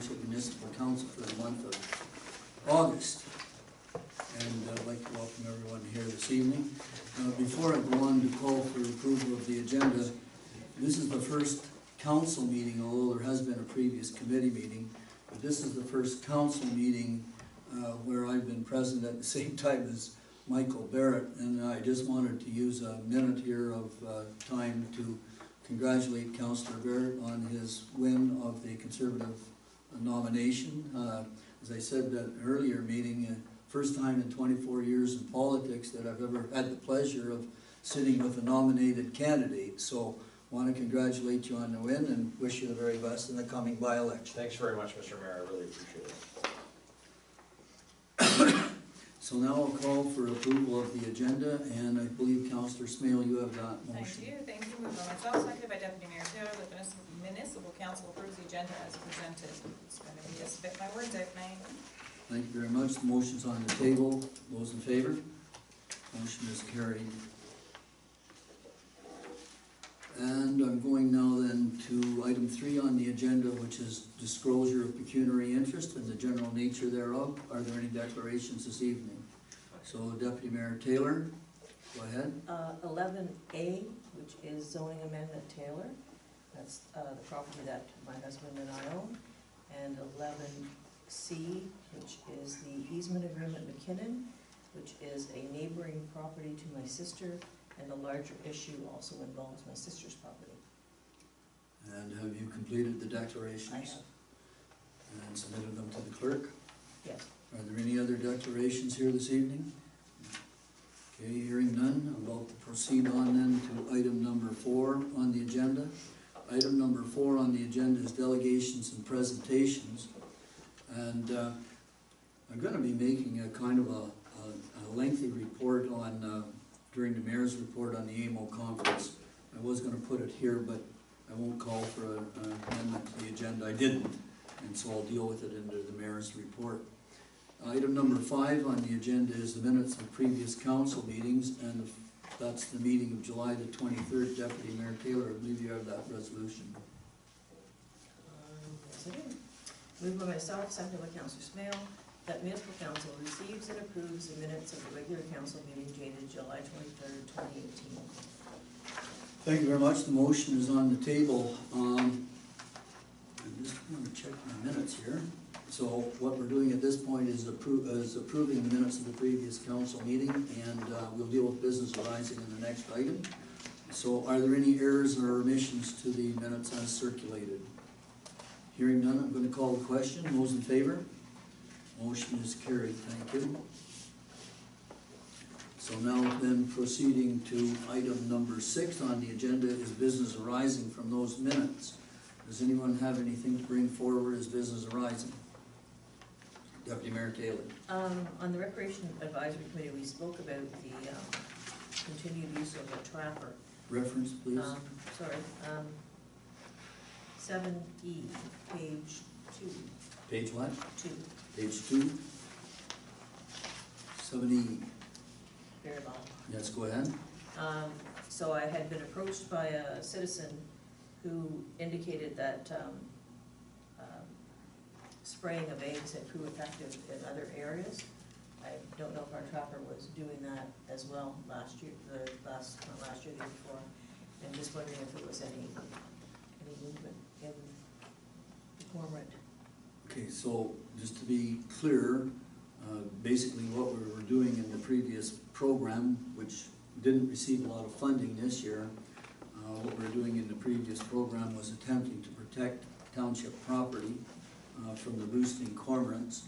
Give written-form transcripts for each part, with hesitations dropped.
Township Municipal Council for the month of August. And I'd like to welcome everyone here this evening. Before I go on to call for approval of the agenda, this is the first council meeting, although there has been a previous committee meeting, but this is the first council meeting where I've been present at the same time as Michael Barrett, and I just wanted to use a minute here of time to congratulate Councillor Barrett on his win of the Conservative nomination. As I said at an earlier meeting, first time in 24 years in politics that I've ever had the pleasure of sitting with a nominated candidate. So I want to congratulate you on the win and wish you the very best in the coming by-election. Thanks very much, Mr. Mayor. I really appreciate it. So now I'll call for approval of the agenda, and I believe Councillor Smale, you have that motion. Thank you. Moved by myself, seconded by Deputy Mayor Taylor, that the Municipal Council approves the agenda as presented. It's going to be just spit my words out, Mike. Thank you very much. The motion's on the table. Those in favor? Motion is carried. And I'm going now then to item 3 on the agenda, which is disclosure of pecuniary interest and the general nature thereof. Are there any declarations this evening? So Deputy Mayor Taylor, go ahead. 11A, which is zoning amendment Taylor. That's the property that my husband and I own. And 11C, which is the easement agreement McKinnon, which is a neighboring property to my sister, and the larger issue also involves my sister's property. And have you completed the declarations? I have. And submitted them to the clerk? Yes. Are there any other declarations here this evening? Okay, hearing none, I'm about to proceed on then to item number 4 on the agenda. Item number 4 on the agenda is delegations and presentations. And I'm going to be making a kind of a lengthy report on, during the mayor's report on the AMO conference. I was going to put it here, but I won't call for an amendment to the agenda. I didn't, and so I'll deal with it under the mayor's report. Item number 5 on the agenda is the minutes of previous council meetings, and that's the meeting of July the 23rd. Deputy Mayor Taylor, I believe you have that resolution. Yes, I do. Moved by myself, seconded by Councillor Smale, that municipal council receives and approves the minutes of the regular council meeting dated July 23rd, 2018. Thank you very much. The motion is on the table. I just want to check my minutes here. So what we're doing at this point is approving the minutes of the previous council meeting, and we'll deal with business arising in the next item. So are there any errors or omissions to the minutes as circulated? Hearing none, I'm going to call the question. Those in favor? Motion is carried. Thank you. So now then, proceeding to item number 6 on the agenda is business arising from those minutes. Does anyone have anything to bring forward as business arising? Deputy Mayor Taylor. On the Recreation Advisory Committee, we spoke about the continued use of a trapper. Reference, please. 7E, page 2. Page what? 2. Page 2. 7E. Very long. Yes, go ahead. So I had been approached by a citizen who indicated that spraying of eggs had proved effective in other areas. I don't know if our trapper was doing that as well last year, not last year, the year before. And just wondering if there was any movement in the cormorant. Okay, so just to be clear, basically what we were doing in the previous program, which didn't receive a lot of funding this year, what we were doing in the previous program was attempting to protect township property from the roosting cormorants,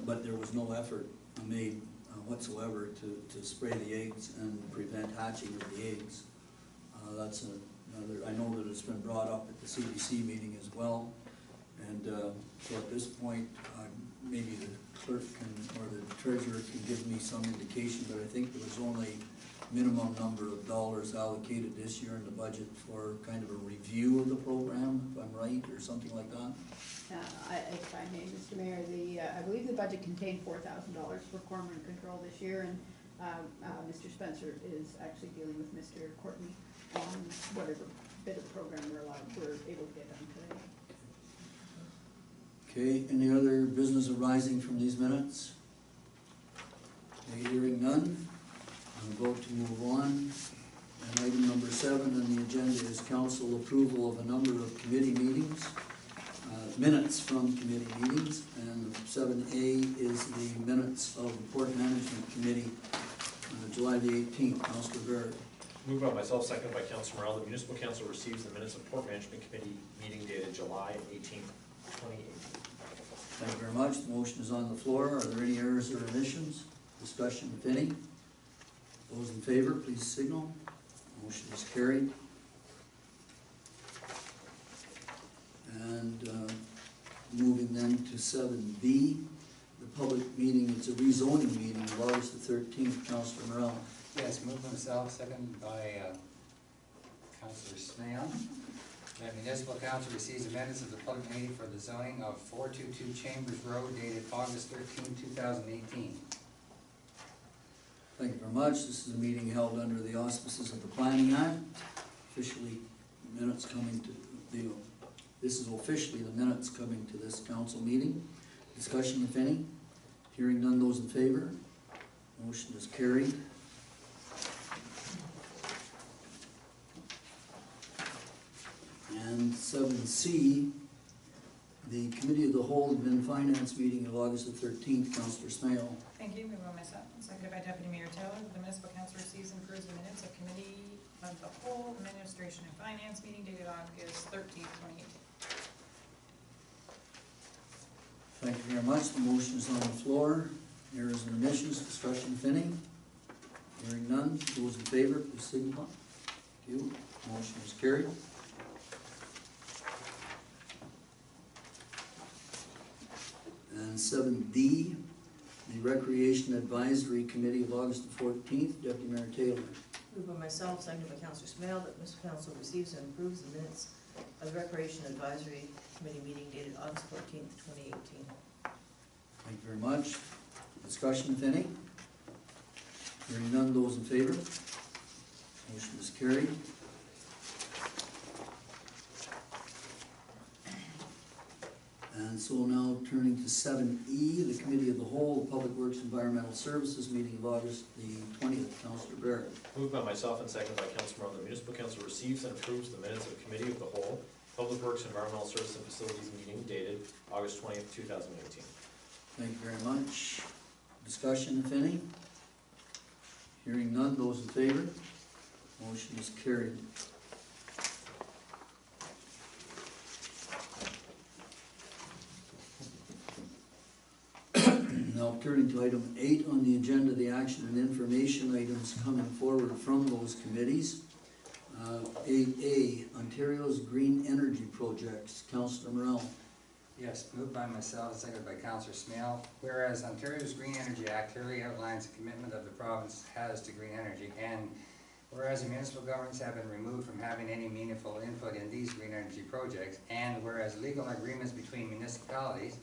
but there was no effort made whatsoever to spray the eggs and prevent hatching of the eggs. That's another, I know that it's been brought up at the CDC meeting as well, and so at this point, maybe the clerk can, or the treasurer can give me some indication, but I think there was only minimum number of dollars allocated this year in the budget for kind of a review of the program, if I'm right, or something like that. If I may, Mr. Mayor, I believe the budget contained $4,000 for cormorant control this year, and Mr. Spencer is actually dealing with Mr. Courtney on whatever bit of program we're able to get done today. Okay, any other business arising from these minutes? Okay, hearing none, I'll vote to move on. And item number 7 on the agenda is council approval of a number of committee meetings, minutes from committee meetings, and 7A is the minutes of the Port Management Committee, July the 18th. Councilor Barrett. Moved by myself, seconded by Councilor Morel, the municipal council receives the minutes of Port Management Committee meeting dated July 18th, 2018. Thank you very much. The motion is on the floor. Are there any errors or omissions? Discussion, if any? Those in favor, please signal. Motion is carried. And moving then to 7B, the public meeting, it's a rezoning meeting of August the 13th. Councilor Morel. Yes, moved by myself, seconded by Councilor Smale. That municipal council receives the minutes of the public meeting for the zoning of 422 Chambers Road dated August 13, 2018. Thank you very much. This is a meeting held under the auspices of the Planning Act. Officially, minutes coming to the, this is officially the minutes coming to this council meeting. Discussion, if any? Hearing none, those in favor? Motion is carried. And 7C, the Committee of the Whole Admin Finance meeting of August the 13th. Councilor Smale. Thank you. Moved by myself and seconded by Deputy Mayor Taylor, that the municipal council receives and approves the minutes of Committee of the Whole Administration and Finance meeting dated August 13th, 2018. Thank you very much. The motion is on the floor. Errors and omissions, discussion, if any? Hearing none, those in favor, please signify. Thank you. Motion is carried. And 7D, the Recreation Advisory Committee of August the 14th. Deputy Mayor Taylor. Moved by myself, seconded by Councilor Smale, that Mr. Council receives and approves the minutes of the Recreation Advisory Committee meeting dated August 14th, 2018. Thank you very much. Discussion, if any? Hearing none, those in favor? Motion is carried. And so now turning to 7E, the Committee of the Whole, Public Works Environmental Services meeting of August the 20th. Councilor Barrett. Moved by myself and seconded by Councilor Morel, the municipal council receives and approves the minutes of Committee of the Whole, Public Works Environmental Services and Facilities meeting dated August 20th, 2018. Thank you very much. Discussion, if any? Hearing none, those in favor? Motion is carried. Now turning to item 8 on the agenda, the action and information items coming forward from those committees. 8A, Ontario's Green Energy Projects. Councilor Morel. Yes, moved by myself, seconded by Councilor Smale. Whereas Ontario's Green Energy Act clearly outlines the commitment of the province has to green energy, and whereas the municipal governments have been removed from having any meaningful input in these green energy projects, and whereas legal agreements between municipalities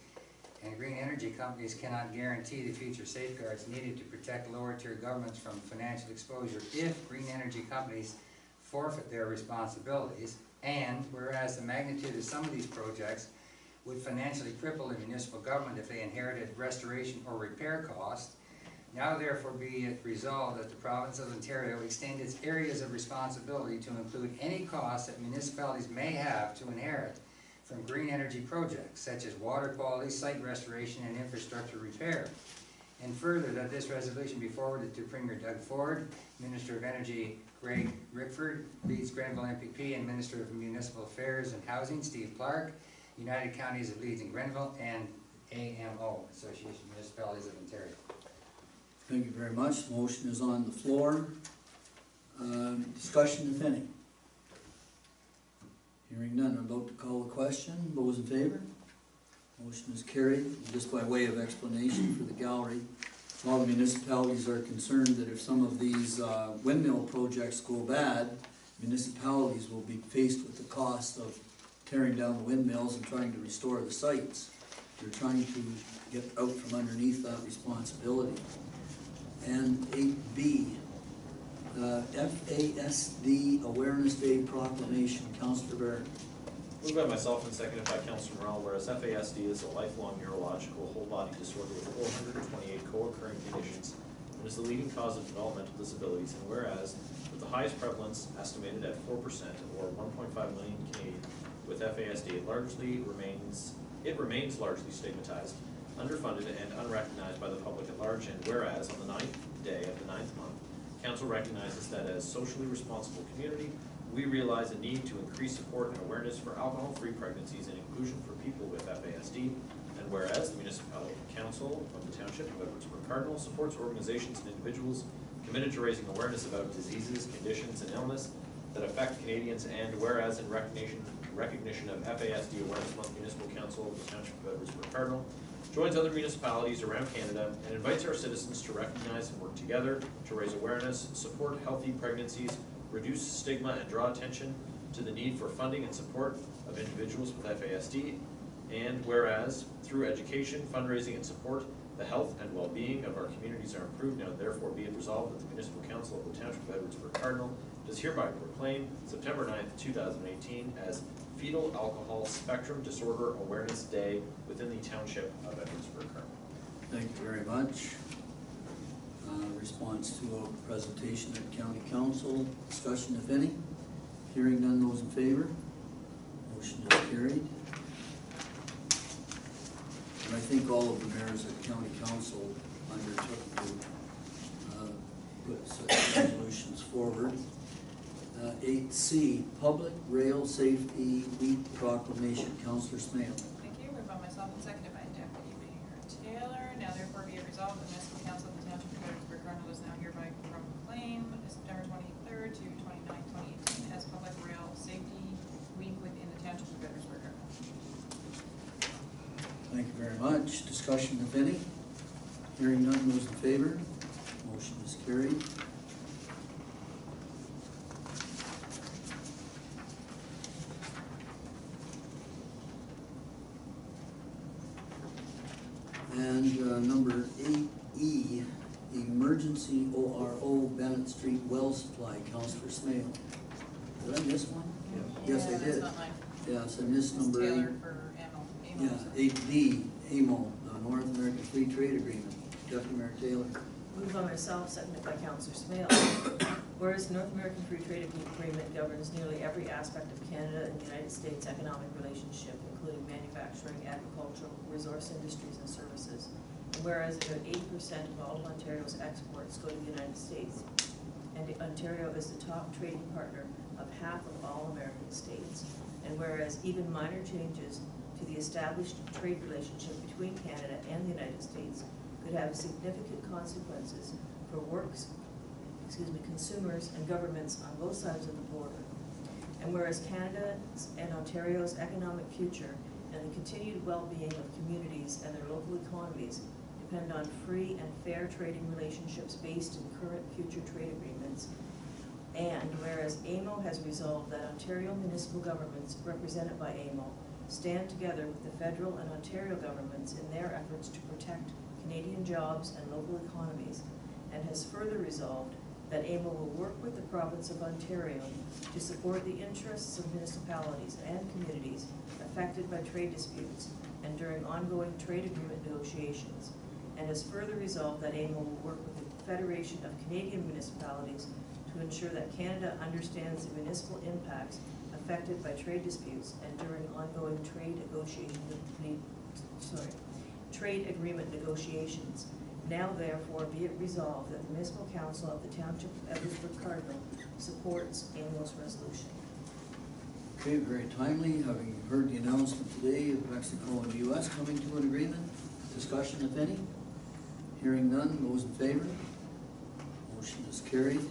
and green energy companies cannot guarantee the future safeguards needed to protect lower tier governments from financial exposure if green energy companies forfeit their responsibilities, and whereas the magnitude of some of these projects would financially cripple the municipal government if they inherited restoration or repair costs, now therefore be it resolved that the province of Ontario extend its areas of responsibility to include any costs that municipalities may have to inherit from green energy projects, such as water quality, site restoration, and infrastructure repair. And further, that this resolution be forwarded to Premier Doug Ford, Minister of Energy Greg Rickford, Leeds Grenville MPP, and Minister of Municipal Affairs and Housing Steve Clark, United Counties of Leeds and Grenville, and AMO, Association of Municipalities of Ontario. Thank you very much. The motion is on the floor. Discussion, if any? Hearing none, I'm about to call the question. Those in favor? Motion is carried. Just by way of explanation for the gallery, all the municipalities are concerned that if some of these windmill projects go bad, municipalities will be faced with the cost of tearing down the windmills and trying to restore the sites. They're trying to get out from underneath that responsibility. And 8B, FASD Awareness Day Proclamation. Councilor Barrett. Moved by myself and seconded by Councilor Morel, whereas FASD is a lifelong neurological whole body disorder with 428 co-occurring conditions and is the leading cause of developmental disabilities, and whereas with the highest prevalence estimated at 4% or 1.5 million Canadian with FASD, it remains largely stigmatized, underfunded, and unrecognized by the public at large, and whereas on the 9th day of the 9th month, Council recognizes that as socially responsible community, we realize a need to increase support and awareness for alcohol-free pregnancies and inclusion for people with FASD, and whereas the Municipal Council of the Township of Edwardsburg Cardinal supports organizations and individuals committed to raising awareness about diseases, conditions, and illness that affect Canadians, and whereas in recognition of FASD Awareness Month, Municipal Council of the Township of Edwardsburg Cardinal joins other municipalities around Canada and invites our citizens to recognize and work together to raise awareness, support healthy pregnancies, reduce stigma, and draw attention to the need for funding and support of individuals with FASD. And whereas through education, fundraising, and support, the health and well-being of our communities are improved, now therefore be it resolved that the Municipal Council of the Township of Edwardsburg Cardinal does hereby proclaim September 9th, 2018 as Fetal Alcohol Spectrum Disorder Awareness Day within the Township of Edwardsburg Cardinal. Thank you very much. Response to a presentation at County Council, discussion if any. Hearing none, those in favor? Motion is carried. And I think all of the mayors at County Council undertook to put such resolutions forward. 8C, Public Rail Safety Week Proclamation. Councillor Smail. Thank you. Moved by myself and seconded by Deputy Mayor Taylor. Now therefore be it resolved, the Municipal Council of the Township of Edwardsburg Cardinal does now hereby proclaim September 23rd to 29th, 2018 as Public Rail Safety Week within the Township of Edwardsburg Cardinal. Thank you very much. Discussion if any. Hearing none, those in favor? Motion is carried. And number 8E, Emergency ORO Bennett Street Well Supply. Councillor Smail. Did I miss one? Yes, I That's did. not mine. Yes, I missed It's number 8. Taylor for AMO. Yeah, 8D, AMO, the North American Free Trade Agreement. Deputy Mayor Taylor. Moved by myself, seconded by Councillor Smail. Whereas the North American Free Trade Agreement governs nearly every aspect of Canada and the United States economic relationship, including manufacturing, agricultural, resource industries, and services. And whereas about 80% of all of Ontario's exports go to the United States, and Ontario is the top trading partner of half of all American states. And whereas even minor changes to the established trade relationship between Canada and the United States could have significant consequences for consumers and governments on both sides of the border. And whereas Canada's and Ontario's economic future and the continued well-being of communities and their local economies depend on free and fair trading relationships based in current future trade agreements. And whereas AMO has resolved that Ontario municipal governments represented by AMO stand together with the federal and Ontario governments in their efforts to protect Canadian jobs and local economies, and has further resolved that AMO will work with the province of Ontario to support the interests of municipalities and communities affected by trade disputes and during ongoing trade agreement negotiations, and has further resolved that AMO will work with the Federation of Canadian Municipalities to ensure that Canada understands the municipal impacts affected by trade disputes and during ongoing trade agreement negotiations. Now therefore be it resolved that the Municipal Council of the Township of Edwardsburg Cardinal supports AMO's resolution. Okay, very timely. Having heard the announcement today of Mexico and the U.S. coming to an agreement. Discussion if any. Hearing none, those in favor? Motion is carried.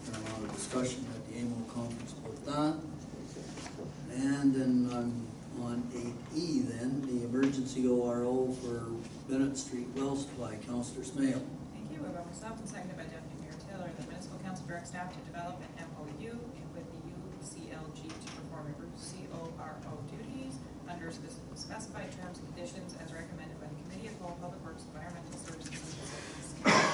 There a lot of discussion at the AMO conference about that. And then on 8E then, the emergency ORO for Bennett Street Well Supply. Councillor Smail. Thank you. Moved by myself and seconded by Deputy Mayor Taylor. The Municipal Council directs staff to develop an MOU with the UCLG to perform emergency ORO duties under specified terms and conditions as recommended by the Committee of Whole Public Works, Environmental Services, and Facilities.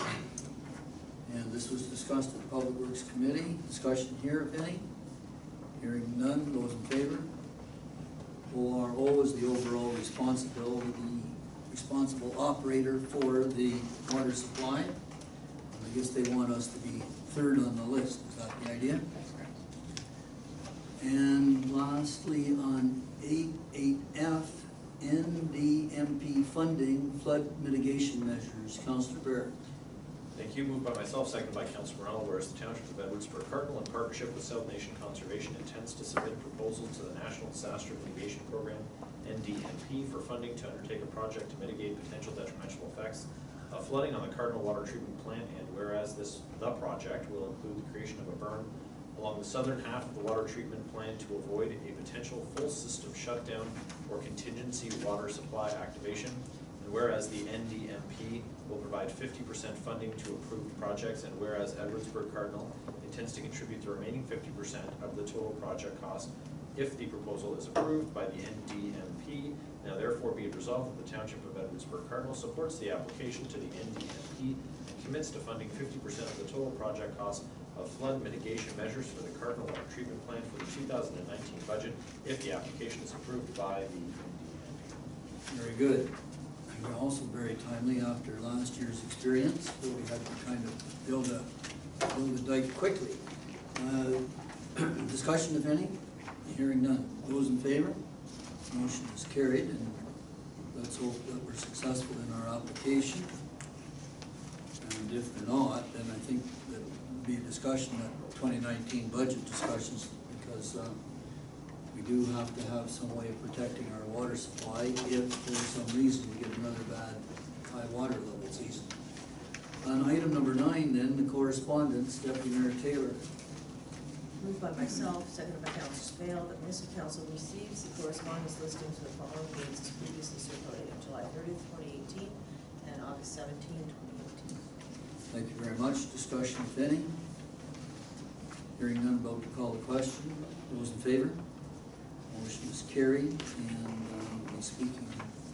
And this was discussed at the Public Works Committee. Discussion here, if any? Hearing none, those in favor? ORO is the overall responsible operator for the water supply. I guess they want us to be third on the list, is that the idea? That's correct. And lastly, on 8F, NDMP funding, flood mitigation measures, Councillor Barrett. Thank you. Moved by myself, seconded by Councilor Morel, whereas the Township of Edwardsburg Cardinal, in partnership with South Nation Conservation, intends to submit a proposal to the National Disaster Mitigation Program, NDMP, for funding to undertake a project to mitigate potential detrimental effects of flooding on the Cardinal Water Treatment Plant, and whereas the project will include the creation of a berm along the southern half of the water treatment plant to avoid a potential full system shutdown or contingency water supply activation. And whereas the NDMP will provide 50% funding to approved projects, and whereas Edwardsburg Cardinal intends to contribute the remaining 50% of the total project cost if the proposal is approved by the NDMP. Now therefore be it resolved that the Township of Edwardsburg Cardinal supports the application to the NDMP and commits to funding 50% of the total project cost of flood mitigation measures for the Cardinal Water Treatment Plant for the 2019 budget if the application is approved by the NDMP. Very good. And also very timely after last year's experience, where we had to kind of build a dike quickly. Discussion, if any? Hearing none. Those in favor? Motion is carried, and let's hope that we're successful in our application. And if they're not, then I think that will be a discussion at 2019 budget discussions, because we do have to have some way of protecting our water supply if for some reason we get another bad high water level season. On item number 9 then, the correspondence, Deputy Mayor Taylor. Moved by myself, seconded by Councillor Spail, that municipal council receives the correspondence listing to the following dates as previously circulated: July 30th, 2018, and August 17th, 2018. Thank you very much. Discussion, if any? Hearing none, about to call the question. Those in favor? Motion is carried, and we'll be speaking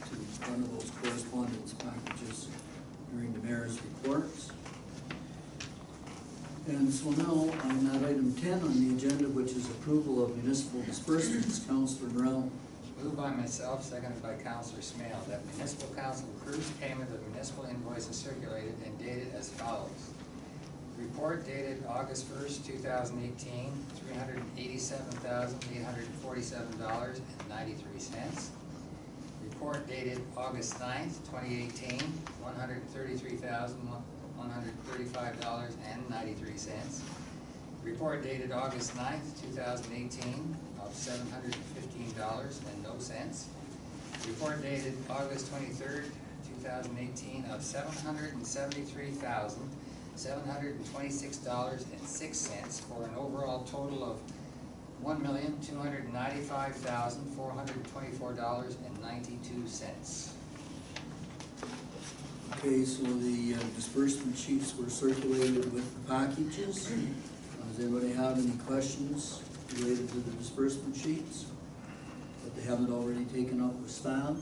to one of those correspondence packages during the mayor's reports. And so now I'm at item 10 on the agenda, which is approval of municipal disbursements. Councillor Morel. Moved by myself, seconded by Councillor Smale, that municipal council approves payment of municipal invoices circulated and dated as follows. Report dated August 1st, 2018, $387,847.93. Report dated August 9th, 2018, $133,135.93. Report dated August 9th, 2018, of $715.00. Report dated August 23rd, 2018, of $773,726.06, for an overall total of $1,295,424.92. Okay, so the disbursement sheets were circulated with the packages. Does anybody have any questions related to the disbursement sheets that they haven't already taken up with staff?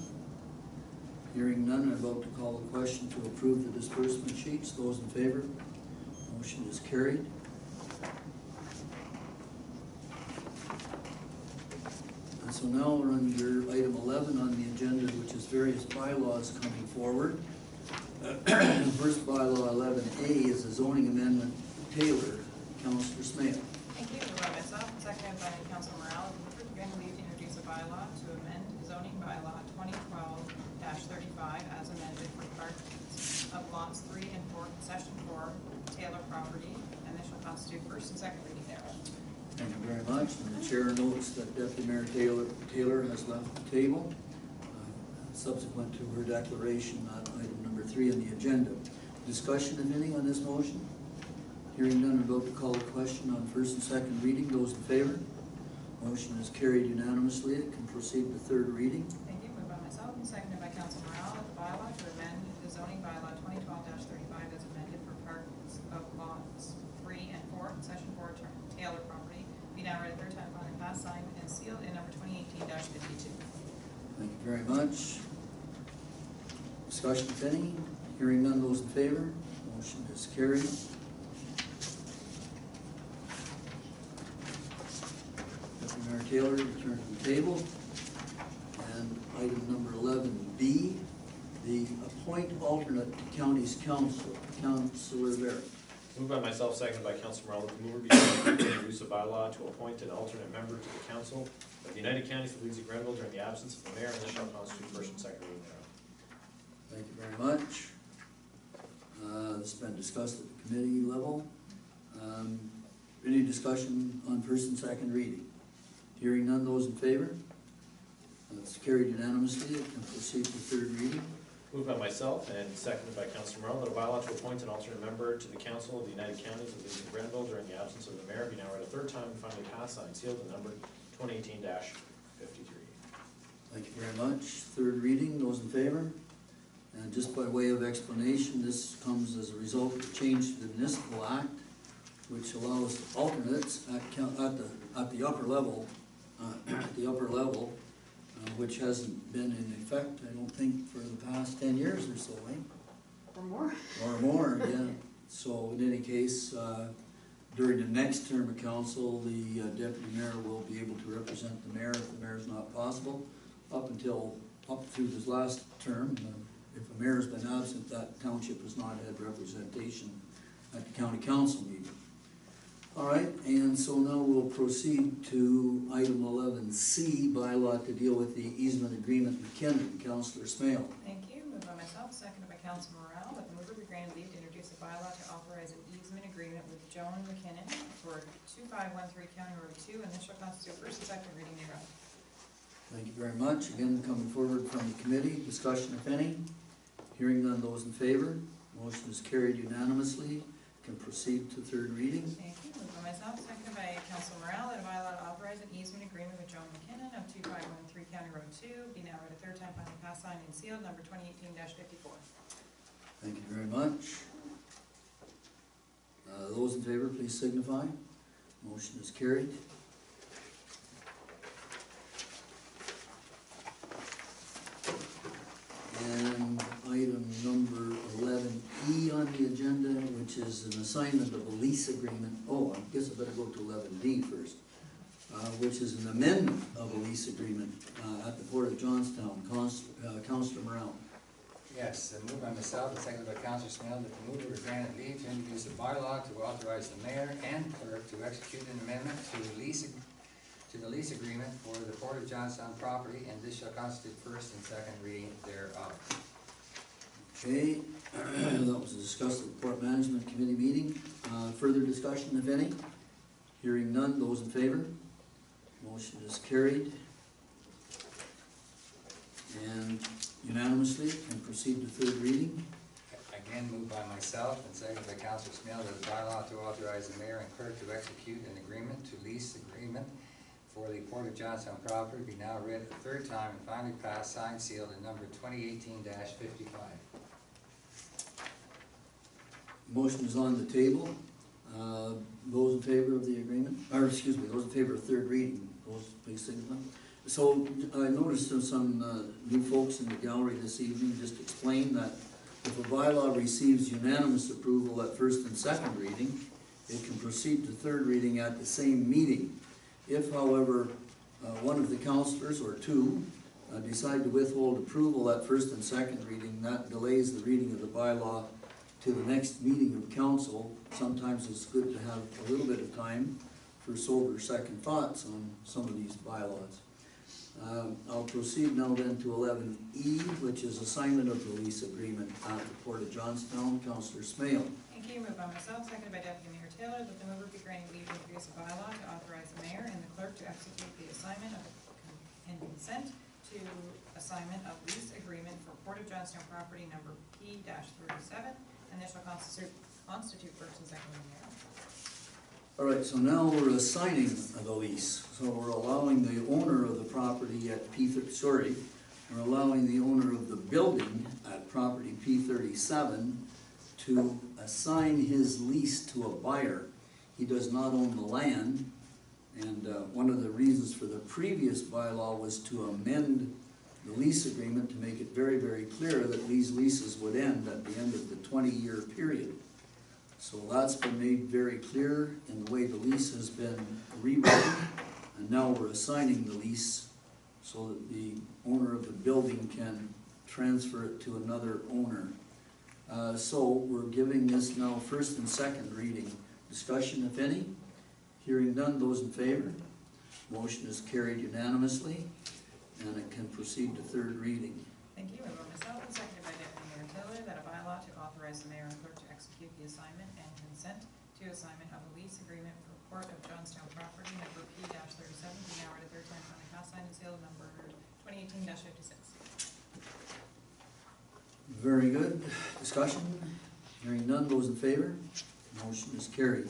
Hearing none, I'm about to call the question to approve the disbursement sheets. Those in favor? Motion is carried. And so now we're under item 11 on the agenda, which is various bylaws coming forward. First bylaw 11A is a zoning amendment. Taylor, Councillor Smale. Thank you. Moved by myself, and seconded by Councilor Morale. Again, leave to introduce a bylaw to amend zoning bylaw 2012-35 as amended for parts of lots 3 and 4, concession 4, Taylor property, and this shall constitute first and second reading thereof. Thank you very much. And the chair notes that Deputy Mayor Taylor has left the table subsequent to her declaration on item number 3 on the agenda. Discussion, if any, on this motion? Hearing none, I'm about to call a question on first and second reading. Those in favor? Motion is carried unanimously. It can proceed to third reading. Thank you. Moved by myself and seconded by Councilor Morale that the bylaw to amend the zoning bylaw 2012-35 as amended for parts of lots 3 and 4, concession 4, Taylor property, be now read a third time, finally passed, signed, and sealed in number 2018-52. Thank you very much. Discussion, if any? Hearing none, those in favor? Motion is carried. Taylor, return to the table. And item number 11B, the appoint alternate to county's council, Councilor Barrett. Moved by myself, seconded by Councilor Morel, that the mover be directed to introduce a bylaw to appoint an alternate member to the council of the United Counties of Leeds and Grenville during the absence of the mayor, and this shall constitute first and second reading thereof. Thank you very much. This has been discussed at the committee level. Any discussion on first and second reading? Hearing none, those in favor? That's carried unanimously. It can proceed to third reading. Moved by myself and seconded by Councilor Morel, that a bylaw to appoint an alternate member to the council of the United Counties of Leeds and Grenville during the absence of the mayor be now read a third time and finally passed, signed, sealed, and numbered 2018-53. Thank you very much. Third reading, those in favor? And just by way of explanation, this comes as a result of the change to the municipal act, which allows alternates at the upper level, which hasn't been in effect, I don't think, for the past 10 years or so, eh? Or more. Or more, yeah. So in any case, during the next term of council, the deputy mayor will be able to represent the mayor if the mayor is not possible, up through this last term. If a mayor has been absent, that township has not had representation at the county council meeting. All right, and so now we'll proceed to item 11C, bylaw to deal with the easement agreement McKinnon. Councilor Smale. Thank you. Moved by myself, seconded by Councilor Morel, that the mover be granted leave to introduce a bylaw to authorize an easement agreement with Joan McKinnon for 2513 County Road 2, and this shall constitute first and second reading thereof. Thank you very much. Again, coming forward from the committee, discussion if any. Hearing none, those in favor. Motion is carried unanimously. Can proceed to third reading. Thank you. Moved by myself, seconded by Councilor Morel, that a bylaw to authorize an easement agreement with Joan McKinnon of 2513 County Road 2 be now read a third time, finally passed, signed, and sealed, number 2018-54. Thank you very much. Those in favor, please signify. Motion is carried. And item number 11E on the agenda, which is an assignment of a lease agreement. Oh, I guess I better go to 11D first, which is an amendment of a lease agreement at the Port of Johnstown. Councilor Morel. Yes, moved by myself and seconded by Councilor Smale, that the mover be granted leave to introduce a bylaw to authorize the mayor and clerk to execute an amendment to the lease agreement for the Port of Johnstown property, and this shall constitute first and second reading thereof. Okay, that was discussed at the Port Management Committee meeting. Further discussion, if any? Hearing none, those in favor? Motion is carried. And unanimously can proceed to third reading. Again, moved by myself and seconded by Councilor Smale, that a bylaw to authorize the mayor and clerk to execute an agreement to lease agreement for the Port of Johnstown property be now read a third time and finally passed, signed, sealed, and numbered 2018-55. Motion is on the table. Those in favor of the agreement, or excuse me, those in favor of third reading, those please signify. So I noticed there's some new folks in the gallery this evening. Just explain that if a bylaw receives unanimous approval at first and second reading, it can proceed to third reading at the same meeting. If, however, one of the councilors or two decide to withhold approval at first and second reading, that delays the reading of the bylaw to the next meeting of council. Sometimes it's good to have a little bit of time for sober second thoughts on some of these bylaws. I'll proceed now then to 11E, which is assignment of the lease agreement at the Port of Johnstown. Councilor Smale. Thank you. Moved by myself, seconded by Deputy Mayor Taylor, that the mover be granted leave to introduce a bylaw to authorize the mayor and the clerk to execute the assignment of and consent to assignment of lease agreement for Port of Johnstown property number P-37, and this shall constitute first and second reading thereof. All right, so now we're assigning the lease. So we're allowing the owner of the property at we're allowing the owner of the building at property P-37 to assign his lease to a buyer. He does not own the land, and one of the reasons for the previous bylaw was to amend the lease agreement to make it very, very clear that these leases would end at the end of the 20-year period. So that's been made very clear in the way the lease has been rewritten, And now we're assigning the lease so that the owner of the building can transfer it to another owner. So we're giving this now first and second reading. Discussion, if any? Hearing none, those in favor? Motion is carried unanimously, and it can proceed to third reading. Thank you. Moved by myself and seconded by Deputy Mayor Taylor that a bylaw to authorize the mayor and clerk to execute the assignment and consent to assignment of a lease agreement for Port of Johnstown property number P-37 being hour to third time on the cast sign and seal number 2018-56. Very good. Discussion? Hearing none, those in favor? Motion is carried.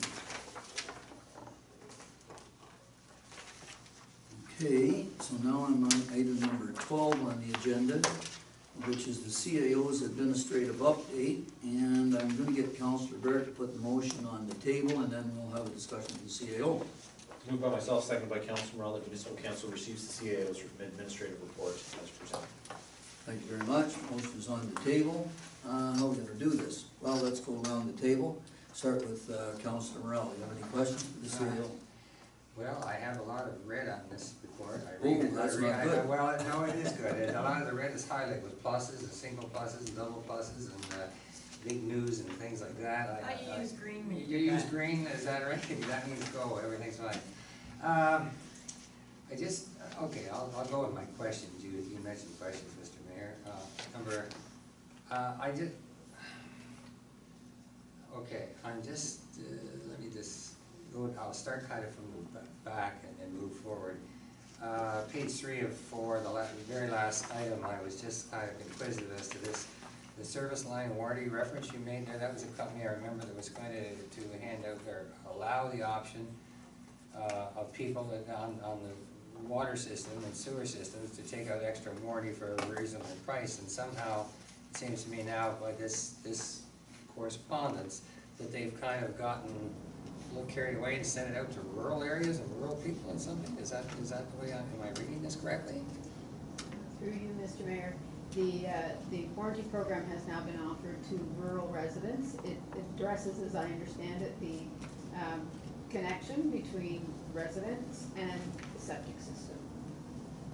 Okay, so now I'm on item number 12 on the agenda, which is the CAO's administrative update, and I'm gonna get Councillor Barrett to put the motion on the table, and then we'll have a discussion with the CAO. Moved by myself, seconded by Councilor Morale, that municipal council receives the CAO's administrative report as presented. Thank you very much. Motion is on the table. How are we gonna do this? Well, let's go around the table. Start with Councillor Morale. You have any questions for the CAO? Well, I have a lot of red on this report. I read Oh, it. that's I read- not I- good. Well, no, it is good. A lot of the red is highlighted with pluses and single pluses and double pluses and big news and things like that. I use green. when You do use that. green, is that right? That means go, everything's fine. I just, okay, I'll go with my questions. You mentioned questions, Mr. Mayor. Okay, I'm just, let me just go, I'll start kind of from the back and move forward. Page 3 of 4, the very last item, I was just kind of inquisitive as to this. The service line warranty reference you made there, that was a company I remember that was going to hand out or allow the option of people that on the water system and sewer systems to take out extra warranty for a reasonable price. And somehow, it seems to me now by this correspondence, that they've kind of gotten a little carried away and sent it out to rural areas and rural people and something. Is that the way am I reading this correctly? Through you, Mr. Mayor, the warranty program has now been offered to rural residents. It addresses, as I understand it, the connection between residents and the septic system.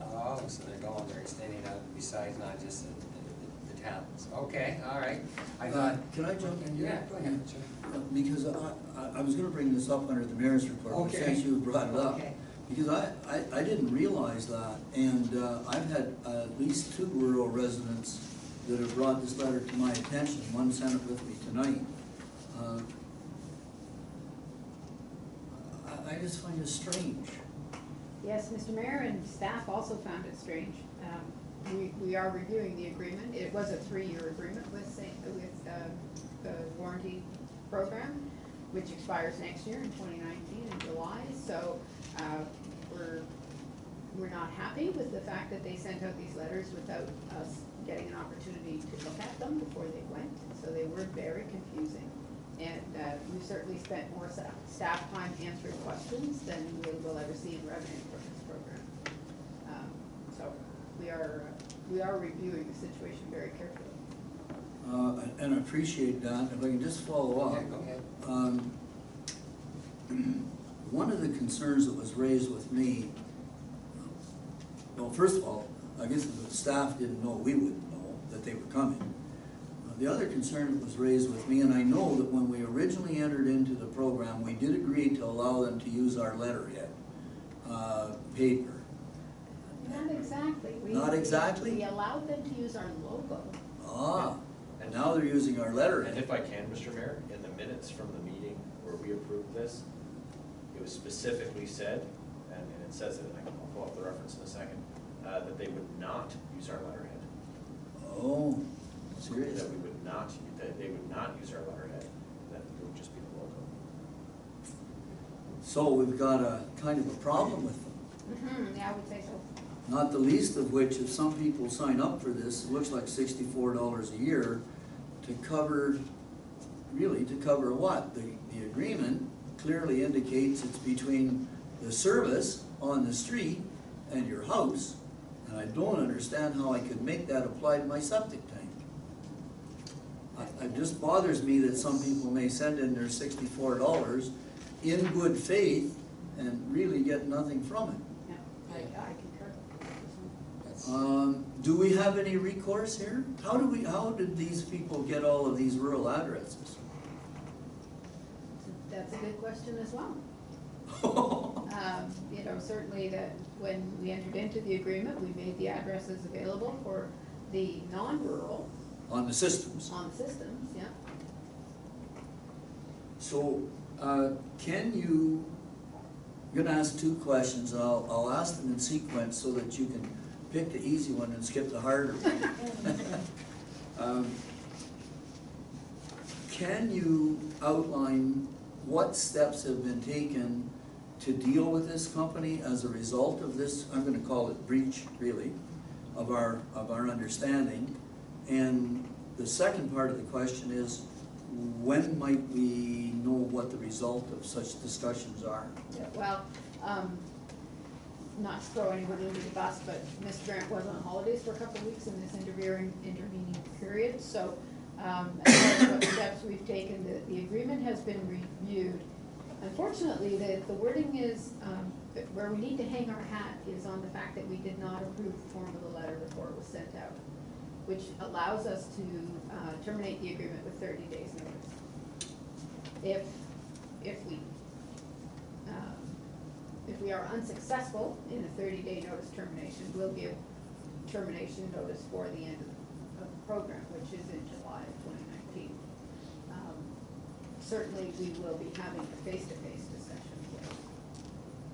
Oh, so they're extending out besides not just the towns. Okay, all right. I thought. Can I jump in here? Yeah, go ahead, sure. Because I was gonna bring this up under the mayor's report, but Okay. since you brought it up. Okay. Because I didn't realize that, and I've had at least 2 rural residents that have brought this letter to my attention. One sent it with me tonight. I just find it strange. Yes, Mr. Mayor, and staff also found it strange. We are reviewing the agreement. It was a 3-year agreement with the warranty program, which expires next year in 2019 in July. So we're not happy with the fact that they sent out these letters without us getting an opportunity to look at them before they went. So they were very confusing. And we certainly spent more staff time answering questions than we will ever see in revenue for this program. So we are reviewing the situation very carefully. And I appreciate that. If I can just follow up. Yeah, go ahead. One of the concerns that was raised with me, well, first of all, I guess the staff didn't know, we wouldn't know that they were coming. The other concern that was raised with me, and I know that when we originally entered into the program, we did agree to allow them to use our letterhead, paper. Not exactly. Not exactly? We allowed them to use our logo. And now they're using our And letterhead. if I can, Mr. Mayor, in the minutes from the meeting where we approved this, it was specifically said, and it says it, and I'll pull up the reference in a second, that they would not use our letterhead. Oh, serious? That we would not, that they would not use our letterhead, that it would just be the logo. So we've got a kind of a problem with them. Yeah, I would say so. Not the least of which, if some people sign up for this, it looks like $64 a year to cover, really to cover what? The agreement clearly indicates it's between the service on the street and your house, and I don't understand how I could make that apply to my septic tank. It just bothers me that some people may send in their $64 in good faith and really get nothing from it. Yeah, I concur. That's- Do we have any recourse here? How did these people get all of these rural addresses? That's a good question as well. You know, certainly that when we entered into the agreement, we made the addresses available for the non-rural On the systems. on systems, yeah. So, can you, I'm gonna ask two questions, I'll ask them in sequence so that you can pick the easy one and skip the harder one. Can you outline what steps have been taken to deal with this company as a result of this, I'm gonna call it breach, really, of our understanding? And the second part of the question is, when might we know what the result of such discussions are? Yeah, well, not to throw anyone under the bus, but Ms. Grant was on holidays for a couple of weeks in this intervening period, so, as far as what steps we've taken, the agreement has been reviewed. Unfortunately, the wording is, where we need to hang our hat is on the fact that we did not approve the form of the letter before it was sent out, which allows us to terminate the agreement with 30 days notice. If we are unsuccessful in a 30-day notice termination, we'll give termination notice for the end of the program, which is in July of 2019. Certainly, we will be having a face-to-face discussion with,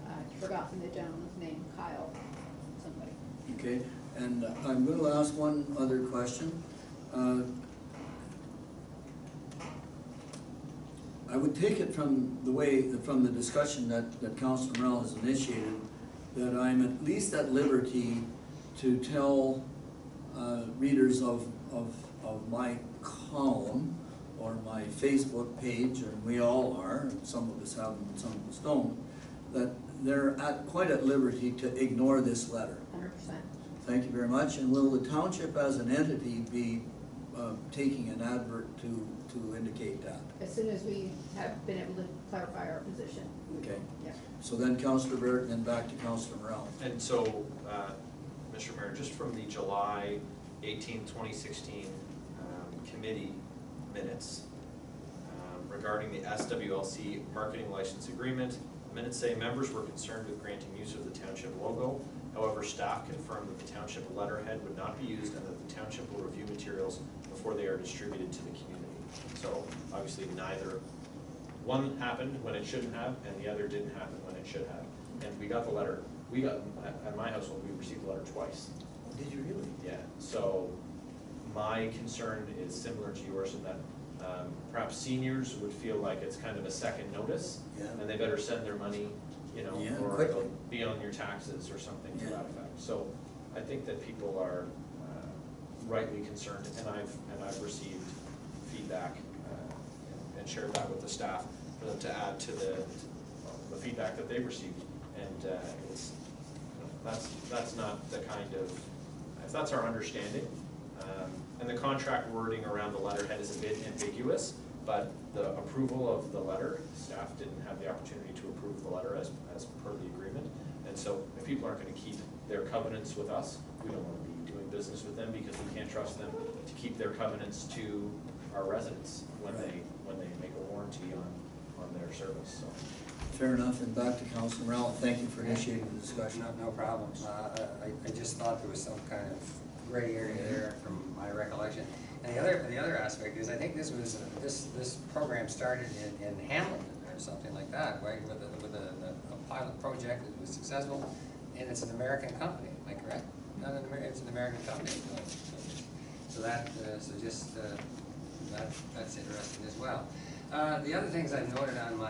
I've forgotten the gentleman's name, Kyle, somebody. Okay, and I'm going to ask one other question. I would take it from the discussion that Councilor Morel has initiated, that I'm at least at liberty to tell readers of my column or my Facebook page, and we all are, and some of us have them and some of us don't, that they're quite at liberty to ignore this letter. 100%. Thank you very much. And will the township as an entity be taking an advert to indicate that? As soon as we have been able to clarify our position. Okay. Yeah. So then Councilor Barrett, and then back to Councilor Morel. And so, Mr. Mayor, just from the July 18, 2016 committee minutes regarding the SWLC marketing license agreement, minutes say members were concerned with granting use of the township logo. However, staff confirmed that the township letterhead would not be used and that the township will review materials before they are distributed to the community. So obviously neither one happened when it shouldn't have and the other didn't happen when it should have. And we got the letter, at my household, we received the letter twice. Did you really? Yeah, so my concern is similar to yours in that perhaps seniors would feel like it's kind of a second notice. Yeah. And they better send their money, Yeah, or quickly. it'll be on your taxes or something to Yeah. that effect. So I think that people are rightly concerned, and I've received feedback and shared that with the staff for them to add to the feedback that they've received. And it's, that's not the kind of, if that's our understanding, and the contract wording around the letterhead is a bit ambiguous, but the approval of the letter, staff didn't have the opportunity to approve the letter as per the agreement. And so if people aren't gonna keep their covenants with us, we don't wanna be doing business with them because we can't trust them to keep their covenants to our residents when they make a warranty on their service, so. Fair enough, and back to Councilor Morel. Thank you for initiating the discussion. No problem. I just thought there was some kind of gray area there from my recollection. And the other aspect is, I think this program started in Hamilton or something like that, right? With a pilot project that was successful, and it's an American company. Am I correct? Not an American. It's an American company. So that's interesting as well. The other things I noted on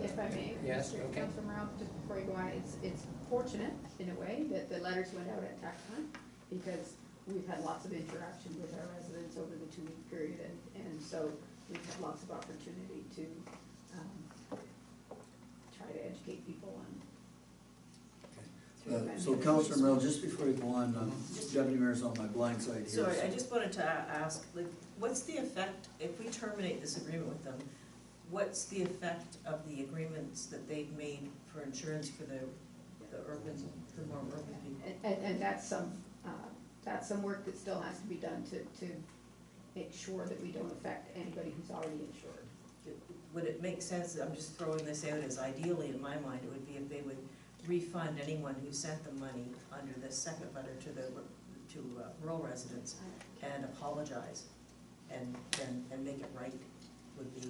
If I may, yes, Mr. okay. Councilor Morel, just before you go on, it's fortunate in a way that the letters went out at tax time, because we've had lots of interaction with our residents over the 2-week period, and so we've had lots of opportunity to try to educate people on. So Councilor Morel, just before you go on, Deputy Mayor's on my blind side here. Sorry, I just wanted to ask, like, what's the effect, if we terminate this agreement with them, what's the effect of the agreements that they've made for insurance for the urban, the more urban people? And that's some work that still has to be done to make sure that we don't affect anybody who's already insured. Would it make sense, I'm just throwing this out as ideally in my mind, it would be if they would refund anyone who sent them money under the second letter to rural residents and apologize and make it right would be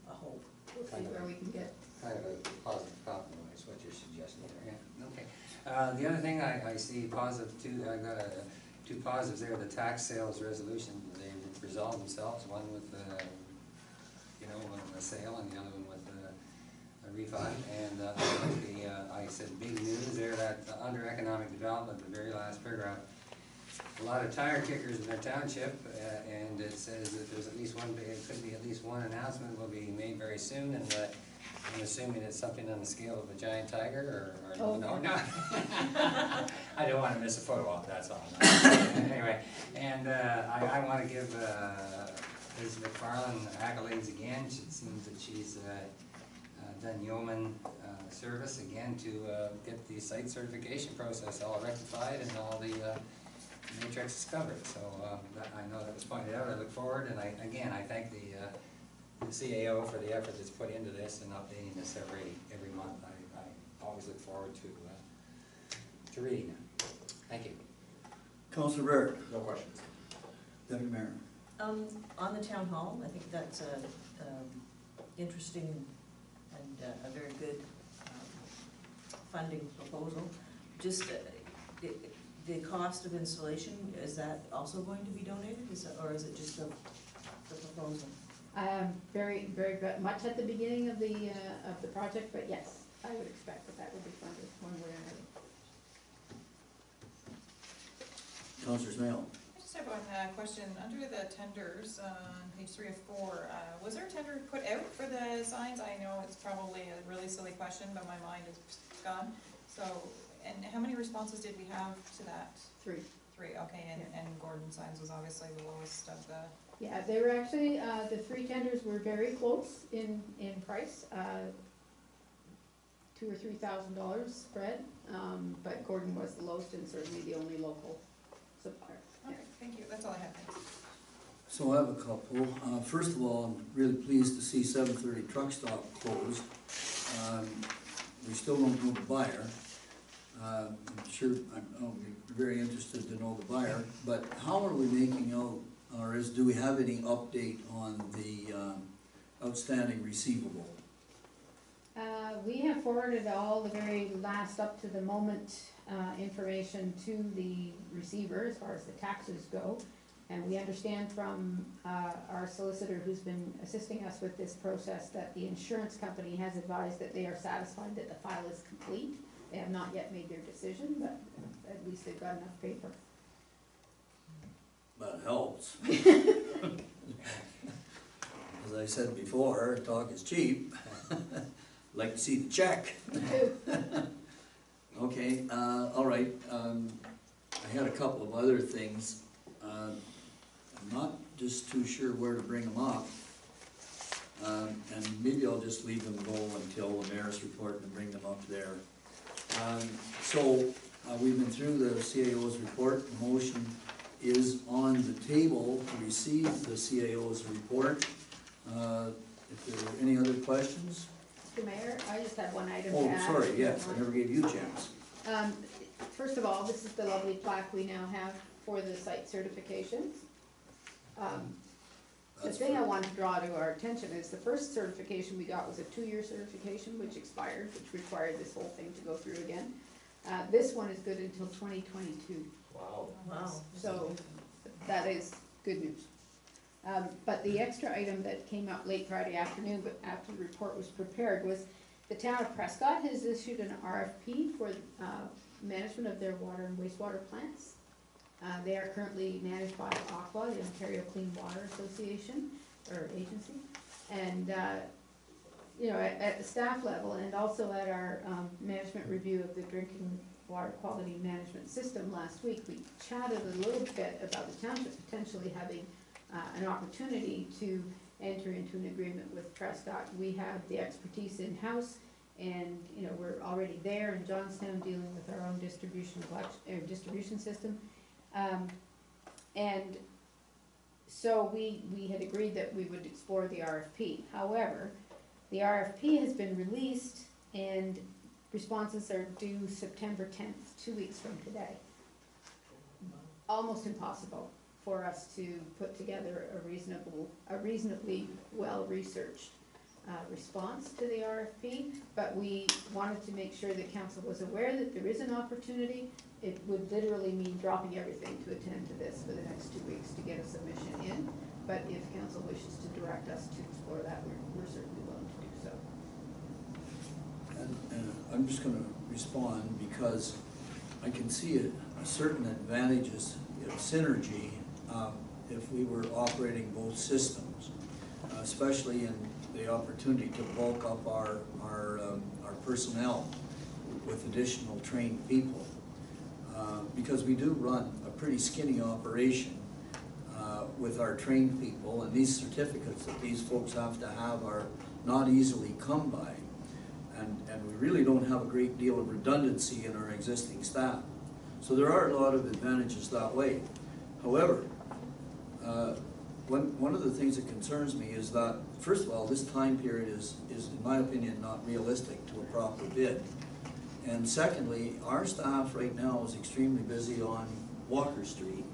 a hope. We'll see where we can get. Kind of a positive compromise, what you're suggesting there, yeah, okay. The other thing I see positive too, I got two positives there, the tax sales resolution, they resolved themselves, one with one with the sale and the other one with a refund. And I said big news there that under economic development, the very last paragraph, a lot of tire kickers in their township, and it says that there's at least one, it could be at least one announcement will be made very soon, and I'm assuming it's something on the scale of a giant tiger, or Oh. no. I don't want to miss a photo op, that's all. Anyway, and I want to give Liz McFarland accolades again. It seems that she's done yeoman service again to get the site certification process all rectified and all the matrix is covered. So I know that was pointed out. I look forward, and I thank the CAO for the effort that's put into this and updating this every month. I always look forward to reading it. Thank you. Councilor Barrett, No questions. Deputy Mayor. On the town hall, I think that's a interesting and a very good funding proposal. Just the cost of installation, is that also going to be donated, or is it just the proposal? Very, very good, much at the beginning of the project, but yes, I would expect that would be funded one way or another. Councilor Smale. I just have one question. Under the tenders, on page 3 of 4, was there a tender put out for the signs? I know it's probably a really silly question, but my mind is gone. So, and how many responses did we have to that? 3. 3, okay, and Gordon Signs was obviously the lowest of the, Yeah, they were actually, the 3 tenders were very close in price, $2,000 or $3,000 spread, but Gordon was the lowest and certainly the only local supplier. okay, thank you, that's all I have, thanks. So I have a couple. First of all, I'm really pleased to see 730 Truck Stop closed. We still don't know the buyer. I'm sure, I'll be very interested to know the buyer, but how are we making out, or do we have any update on the outstanding receivable? We have forwarded all the very last up to the moment information to the receiver as far as the taxes go. And we understand from our solicitor who's been assisting us with this process that the insurance company has advised that they are satisfied that the file is complete. They have not yet made their decision, but at least they've got enough paper. That helps. As I said before, talk is cheap. Like to see the check. Okay, all right. I had a couple of other things. I'm not just too sure where to bring them up. And maybe I'll just leave them go until the mayor's report and bring them up there. We've been through the CAO's report. The motion is on the table to receive the CAO's report. If there are any other questions? Mr. Mayor, I just have one item to Oh, add. sorry, yes, I never gave you a chance. First of all, this is the lovely plaque we now have for the site certification. The That's thing I fair. want to draw to our attention is the first certification we got was a 2-year certification, which expired, which required this whole thing to go through again. This one is good until 2022, Wow. Wow. so that is good news. But the extra item that came up late Friday afternoon, but after the report was prepared, was the town of Prescott has issued an RFP for management of their water and wastewater plants. They are currently managed by ACWA, the Ontario Clean Water Association, or agency. And, at the staff level and also at our management review of the drinking water quality management system last week, we chatted a little bit about the township potentially having an opportunity to enter into an agreement with Trescott. We have the expertise in-house, and, you know, we're already there in Johnstown dealing with our own distribution system. And so we had agreed that we would explore the RFP. However, the RFP has been released and responses are due September 10th, 2 weeks from today. Almost impossible for us to put together a reasonably well-researched response to the RFP, but we wanted to make sure that council was aware that there is an opportunity. It would literally mean dropping everything to attend to this for the next 2 weeks to get a submission in, but if council wishes to direct us to explore that, we're certainly willing to do so. And I'm just gonna respond because I can see a certain advantages, you know, synergy, if we were operating both systems, especially in the opportunity to bulk up our personnel with additional trained people. Because we do run a pretty skinny operation with our trained people, and these certificates that these folks have to have are not easily come by. And we really don't have a great deal of redundancy in our existing staff. So there are a lot of advantages that way. However, one of the things that concerns me is that, first of all, this time period is in my opinion, not realistic to a proper bid. And secondly, our staff right now is extremely busy on Walker Street.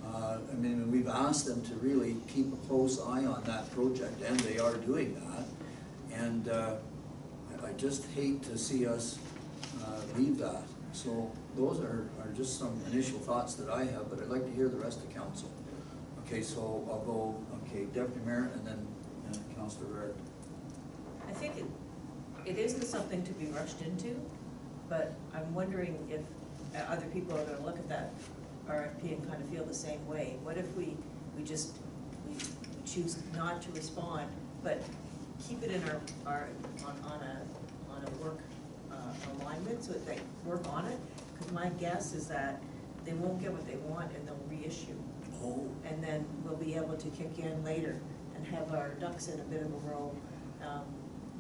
I mean, we've asked them to really keep a close eye on that project, and they are doing that. And I just hate to see us leave that. So those are just some initial thoughts that I have, but I'd like to hear the rest of council. Okay, so I'll go, okay, Deputy Mayor and then Councillor Red. I think it isn't something to be rushed into, but I'm wondering if other people are gonna look at that RFP and kind of feel the same way. What if we choose not to respond, but keep it in our on a work alignment, so that they work on it? Because my guess is that they won't get what they want and they'll reissue. Oh. And then we'll be able to kick in later and have our ducks in a bit of a row,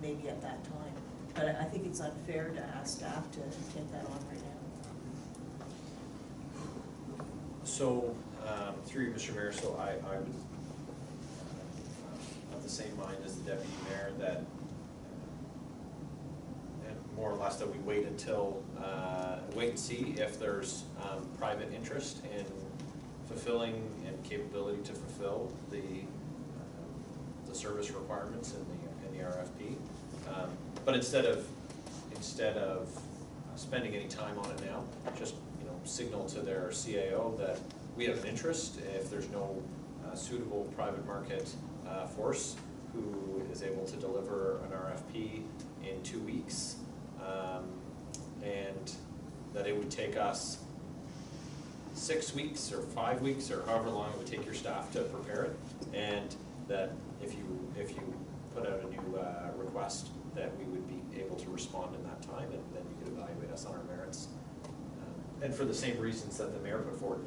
maybe at that time. But I think it's unfair to ask staff to take that on right now. So, through you, Mr. Mayor, so I would have the same mind as the Deputy Mayor that, and more or less that we wait until, wait and see if there's private interest in fulfilling and capability to fulfill the service requirements in the RFP. But instead of spending any time on it now, just, you know, signal to their CAO that we have an interest. If there's no suitable private market force who is able to deliver an RFP in 2 weeks, and that it would take us 6 weeks or 5 weeks or however long it would take your staff to prepare it, and that if you put out a new request, that we would be able to respond in that time, and then you could evaluate us on our merits. And for the same reasons that the mayor put forward,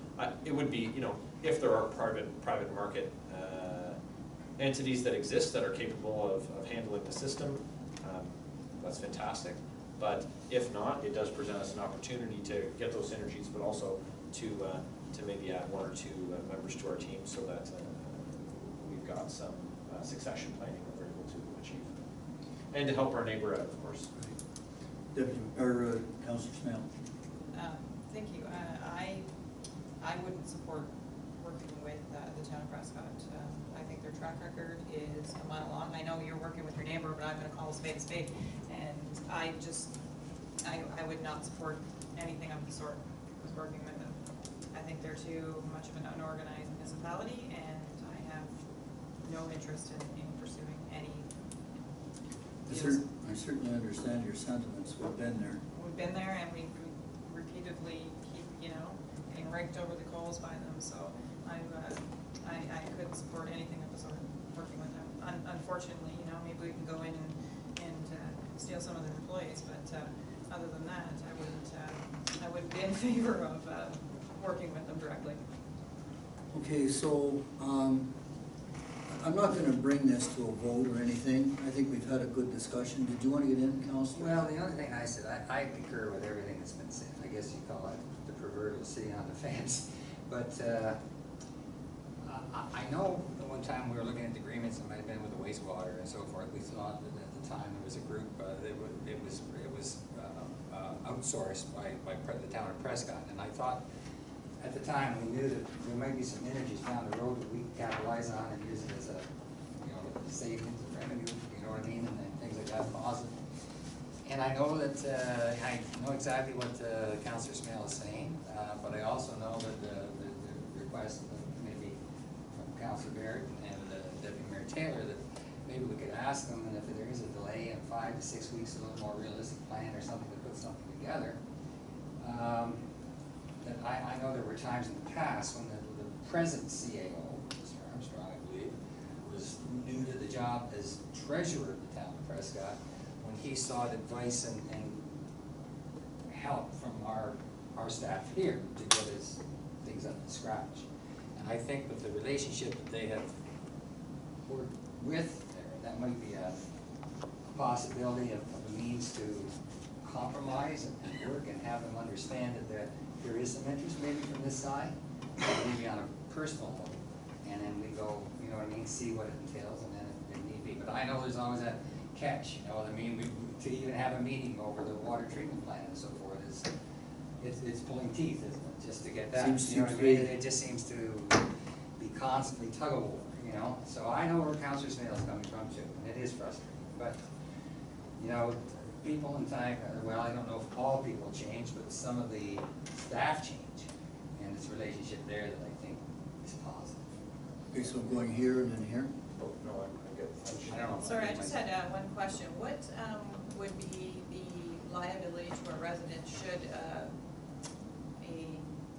it would be, you know, if there are private market entities that exist that are capable of handling the system, that's fantastic. But if not, it does present us an opportunity to get those synergies, but also to maybe add 1 or 2 members to our team, so that we've got some succession planning that we're able to achieve, and to help our neighbor out, of course. Deputy, or Councillor Smale. Thank you. I wouldn't support working with the town of Prescott. I think their track record is a mile long. I know you're working with your neighbor, but I'm gonna call a spade a spade. And I would not support anything of the sort with working with them. I think they're too much of an unorganized municipality, and I have no interest in pursuing any deals. I certainly understand your sentiments. We've been there. We've been there, and we repeatedly keep, you know, getting raked over the coals by them, so I couldn't support anything of the sort working with them. Unfortunately, you know, maybe we can go in and steal some of their employees, but other than that, I wouldn't be in favor of working with them directly. Okay, so I'm not gonna bring this to a vote or anything. I think we've had a good discussion. Did you wanna get in, Counselor? Well, the only thing I said, I concur with everything that's been said. I guess you call it the proverbial sitting on the fence. But I know the one time we were looking at the agreements, it might have been with the wastewater and so forth, we thought that at the time there was a group, it was outsourced by the town of Prescott. And I thought, at the time, we knew that there might be some energies down the road that we could capitalize on and use it as a, savings of revenue, you know what I mean, and then things like that, positive. And I know that, I know exactly what Councillor Smale is saying, but I also know that the request maybe from Councillor Barrett and Deputy Mayor Taylor, that maybe we could ask them, and if there is a delay in 5 to 6 weeks, a little more realistic plan or something to put something together. That I know there were times in the past when the present CAO, Mr. Armstrong, I believe, was new to the job as treasurer of the town of Prescott, when he sought advice and help from our staff here to get his things up to scratch. And I think with the relationship that they have worked with there, that might be a possibility of a means to compromise and work and have them understand that there is some interest maybe from this side, maybe on a personal level. And then we go, you know what I mean, see what it entails, and then if need be. But I know there's always that catch, you know what I mean, to even have a meeting over the water treatment plant and so forth it's pulling teeth, isn't it, just to get that. Seems You know to what I mean? be. It just seems to be constantly tug of war, you know? So I know where Councillor Smale is coming from too, and it is frustrating. But, people in time, well, I don't know if all people change, but some of the staff change, and it's a relationship there that I think is positive. Okay, so I'm going here and then here. Oh, no, I'm good. I don't know. Sorry, I just had one question. What would be the liability to a resident should a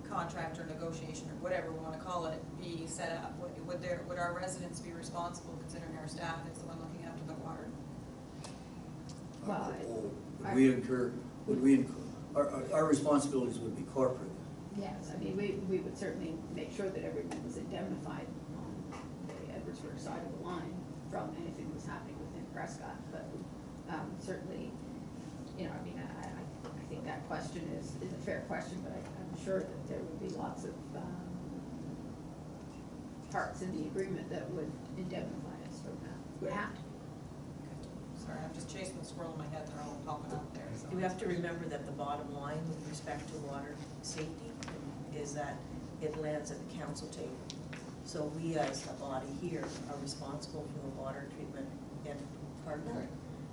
contract or negotiation or whatever we want to call it be set up? Would our residents be responsible, considering our staff is the one looking after the water? Well, Would we incur, our responsibilities would be corporate. yes, I mean, we would certainly make sure that everyone was indemnified on the Edwardsburg side of the line from anything that was happening within Prescott, but certainly, I mean, I think that question is a fair question, but I'm sure that there would be lots of parts in the agreement that would indemnify us from that, would have to. Sorry, I'm just chasing the squirrel in my head. They're all popping up there. So. You have to remember that the bottom line with respect to water safety is that it lands at the council table. So we as a body here are responsible for the water treatment in Cardinal,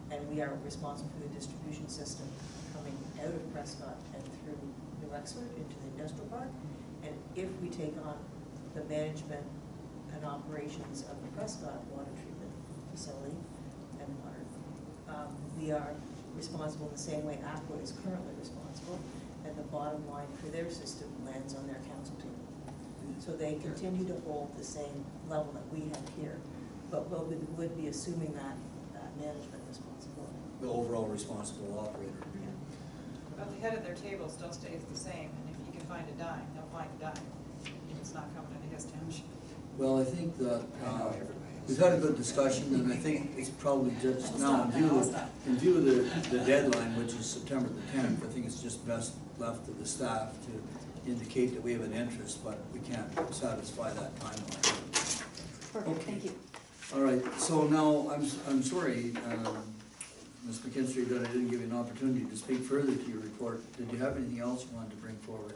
and we are responsible for the distribution system coming out of Prescott and through New Wexford into the industrial park. And if we take on the management and operations of the Prescott water treatment facility and water, we are responsible in the same way Aqua is currently responsible, and the bottom line for their system lands on their council table. So they continue to hold the same level that we have here, but we would be assuming that management responsibility. The overall responsible operator. But the head of their table still stays the same, and if he can find a dime, he'll find a dime. If it's not coming into his township. Well, I think that, I know everybody. we've had a good discussion, and I think it's probably just now, in view of the deadline, which is September the 10th, I think it's just best left to the staff to indicate that we have an interest, but we can't satisfy that timeline. Perfect, thank you. All right, so now, I'm sorry, Ms. McKinstry, that I didn't give you an opportunity to speak further to your report. Did you have anything else you wanted to bring forward?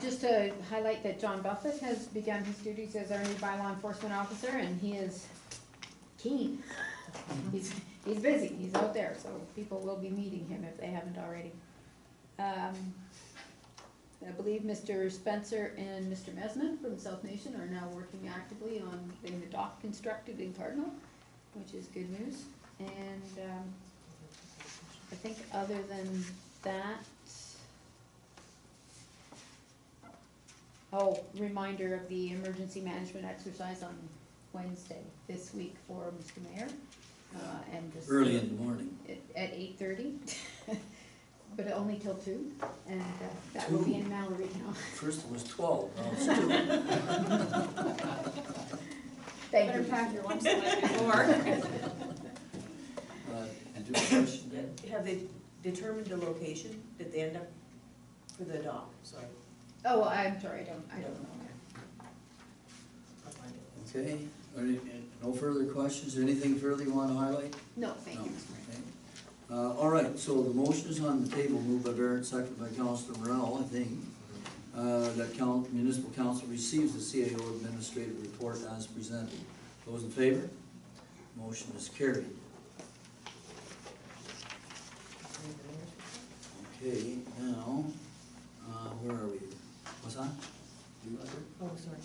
Just to highlight that John Buffett has begun his duties as our new bylaw enforcement officer, and he is keen. He's busy, he's out there, so people will be meeting him if they haven't already. I believe Mr. Spencer and Mr. Mesman from South Nation are now working actively on getting the dock constructed in Cardinal, which is good news. And I think other than that, reminder of the emergency management exercise on Wednesday this week for Mr. Mayor. And just Early in the morning. at 8:30, but only till 2, and that will be in Mallory now. First it was 12, now it's 2. Thank Better you. pack your lunch the night before. Did you have a question? Have they determined the location? Did they end up for the dock? Sorry, Oh, I'm sorry, I don't know. I'll find it. Okay, no further questions, anything further you wanna highlight? No, thank No, you. okay. All right, so the motion is on the table, moved by Barrett, seconded by Councilor Morel, I think. That municipal council receives the CAO administrative report as presented. Those in favor? Motion is carried. Okay, now, where are we? What's that? You got it? Oh, sorry.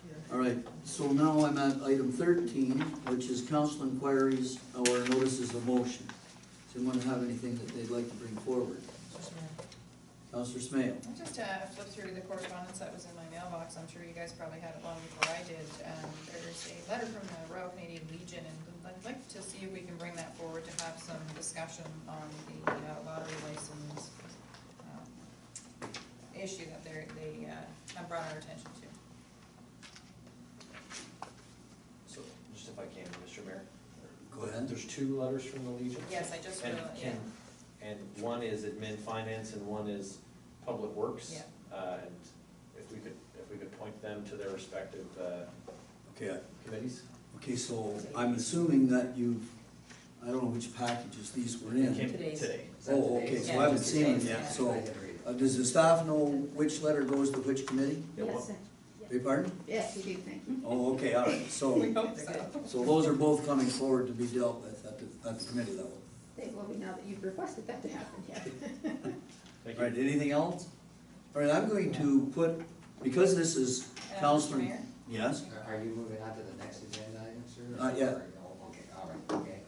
Here. All right, so now I'm at item 13, which is council inquiries or notices of motion. Does anyone have anything that they'd like to bring forward? Just a minute. Councilor Smail? I just flipped through the correspondence that was in my mailbox. I'm sure you guys probably had it long before I did. There's a letter from the Royal Canadian Legion, and I'd like to see if we can bring that forward to have some discussion on the lottery license issue that they have brought our attention to. So, just if I can, Mr. Mayor. Go ahead. There's two letters from the Legion. Yes, I just And realized, can, and one is admin finance and one is public works. Yeah. And if we could point them to their respective, Okay, committees. okay, so I'm assuming that I don't know which packages these were in. Came Today's. today. Is that Oh, today? okay, so Yeah, I haven't just seen them today's, yet, yeah. so, I can read it. does the staff know which letter goes to which committee? Yeah, well, Yes, Beg pardon? yes, we do, thank you. Oh, okay, all right, we so, hope so. so those are both coming forward to be dealt with at the committee level. They will be now that you've requested that to happen, yeah. Thank All right, you. anything else? All right, I'm going to put, because this is Mr. Councilor. Mayor? Yes? Are you moving on to the next agenda item, sir? Not yet. Oh, okay, all right, okay,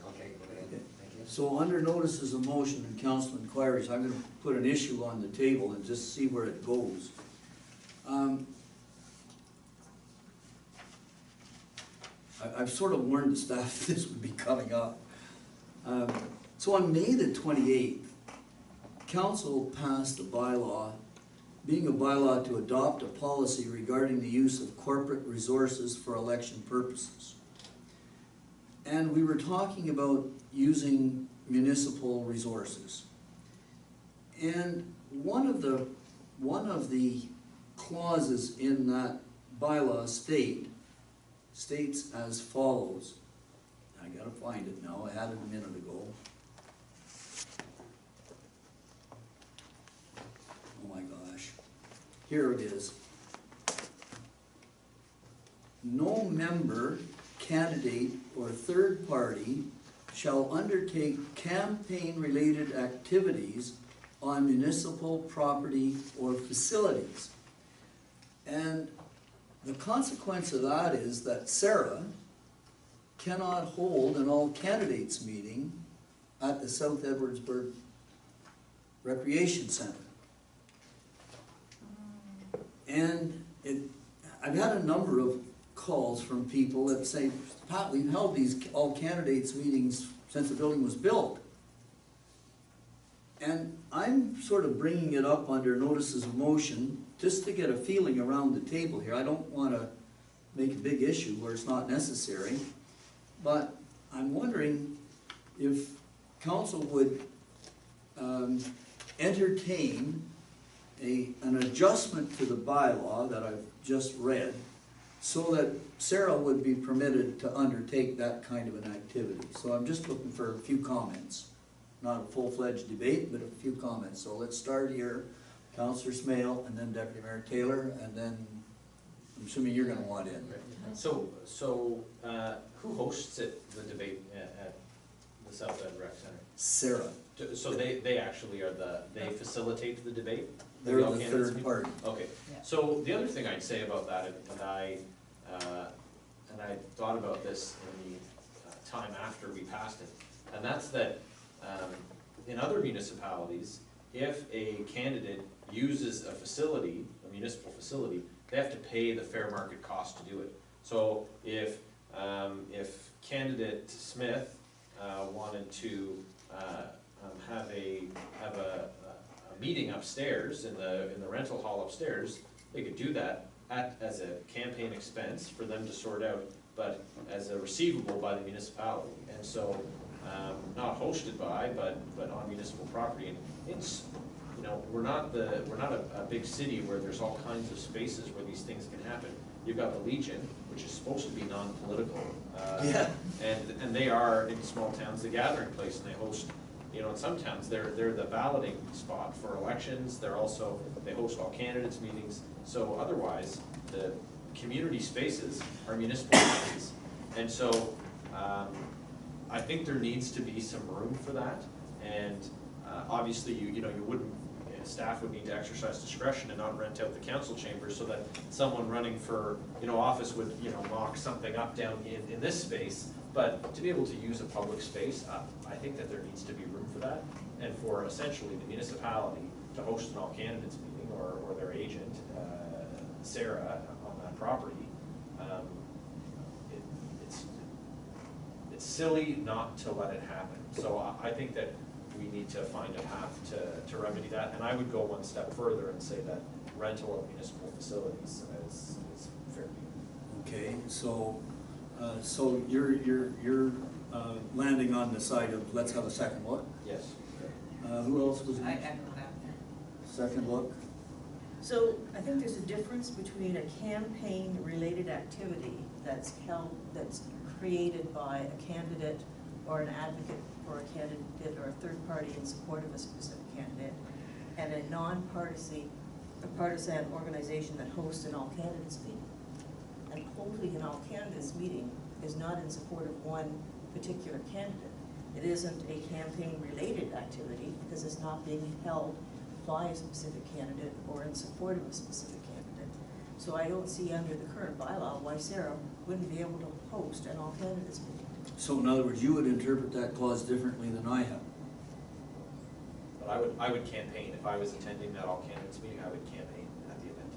okay, go ahead, thank you. So under notices of motion and council inquiries, I'm gonna put an issue on the table and just see where it goes. I've sort of warned the staff this would be coming up. So on May the 28th, council passed a bylaw, being a bylaw to adopt a policy regarding the use of corporate resources for election purposes. And we were talking about using municipal resources. And one of the clauses in that bylaw states as follows. I gotta find it now, I had it a minute ago. Oh my gosh, here it is. No member, candidate, or third party shall undertake campaign-related activities on municipal property or facilities. And the consequence of that is that Sarah cannot hold an all-candidates meeting at the South Edwardsburg Recreation Center. And I've had a number of calls from people that say, Pat, we've held these all-candidates meetings since the building was built. And I'm sort of bringing it up under notices of motion, just to get a feeling around the table here. I don't want to make a big issue where it's not necessary, but I'm wondering if council would entertain an adjustment to the bylaw that I've just read, so that Sarah would be permitted to undertake that kind of an activity. So I'm just looking for a few comments. Not a full-fledged debate, but a few comments. So let's start here. Councilor Smail, and then Deputy Mayor Taylor, and then I'm assuming you're gonna want in. So, who hosts it, the debate at the South Ed Rec Center? Sarah, So they actually are they facilitate the debate? they're all the candidates third meet? party. Okay, Yeah. so the other thing I'd say about that, and I thought about this in the time after we passed it, and that's that, in other municipalities, if a candidate uses a facility, a municipal facility, they have to pay the fair market cost to do it. So if candidate Smith wanted to have a meeting upstairs in the rental hall upstairs, they could do that as a campaign expense for them to sort out but as a receivable by the municipality. And so, not hosted by, but on municipal property. And it's, you know, we're not a big city where there's all kinds of spaces where these things can happen. You've got the Legion, which is supposed to be non-political. Yeah. And they are, in small towns, the gathering place, and they host, you know, in some towns, they're the balloting spot for elections. They host all candidates' meetings. So otherwise, the community spaces are municipal spaces. And so, I think there needs to be some room for that. And obviously, you wouldn't, staff would need to exercise discretion and not rent out the council chambers so that someone running for, office would, mock something up down in this space. But to be able to use a public space, I think that there needs to be room for that. And for essentially the municipality to host an all candidates meeting or their agent, Sarah, on that property, it's silly not to let it happen. So I think that we need to find a path to remedy that. And I would go one step further and say that rental of municipal facilities is fair game. Okay, so you're landing on the side of let's have a second look. Yes. Who else was? I echo that. Second look. So I think there's a difference between a campaign-related activity that's created by a candidate or an advocate for a candidate or a third party in support of a specific candidate, and a partisan organization that hosts an all candidates meeting. And holding an all candidates meeting is not in support of one particular candidate. It isn't a campaign-related activity because it's not being held by a specific candidate or in support of a specific candidate. So I don't see under the current bylaw why Sarah wouldn't be able to host an all candidates meeting. So in other words, you would interpret that clause differently than I have. But I would campaign, if I was attending that all candidates meeting, I would campaign at the event.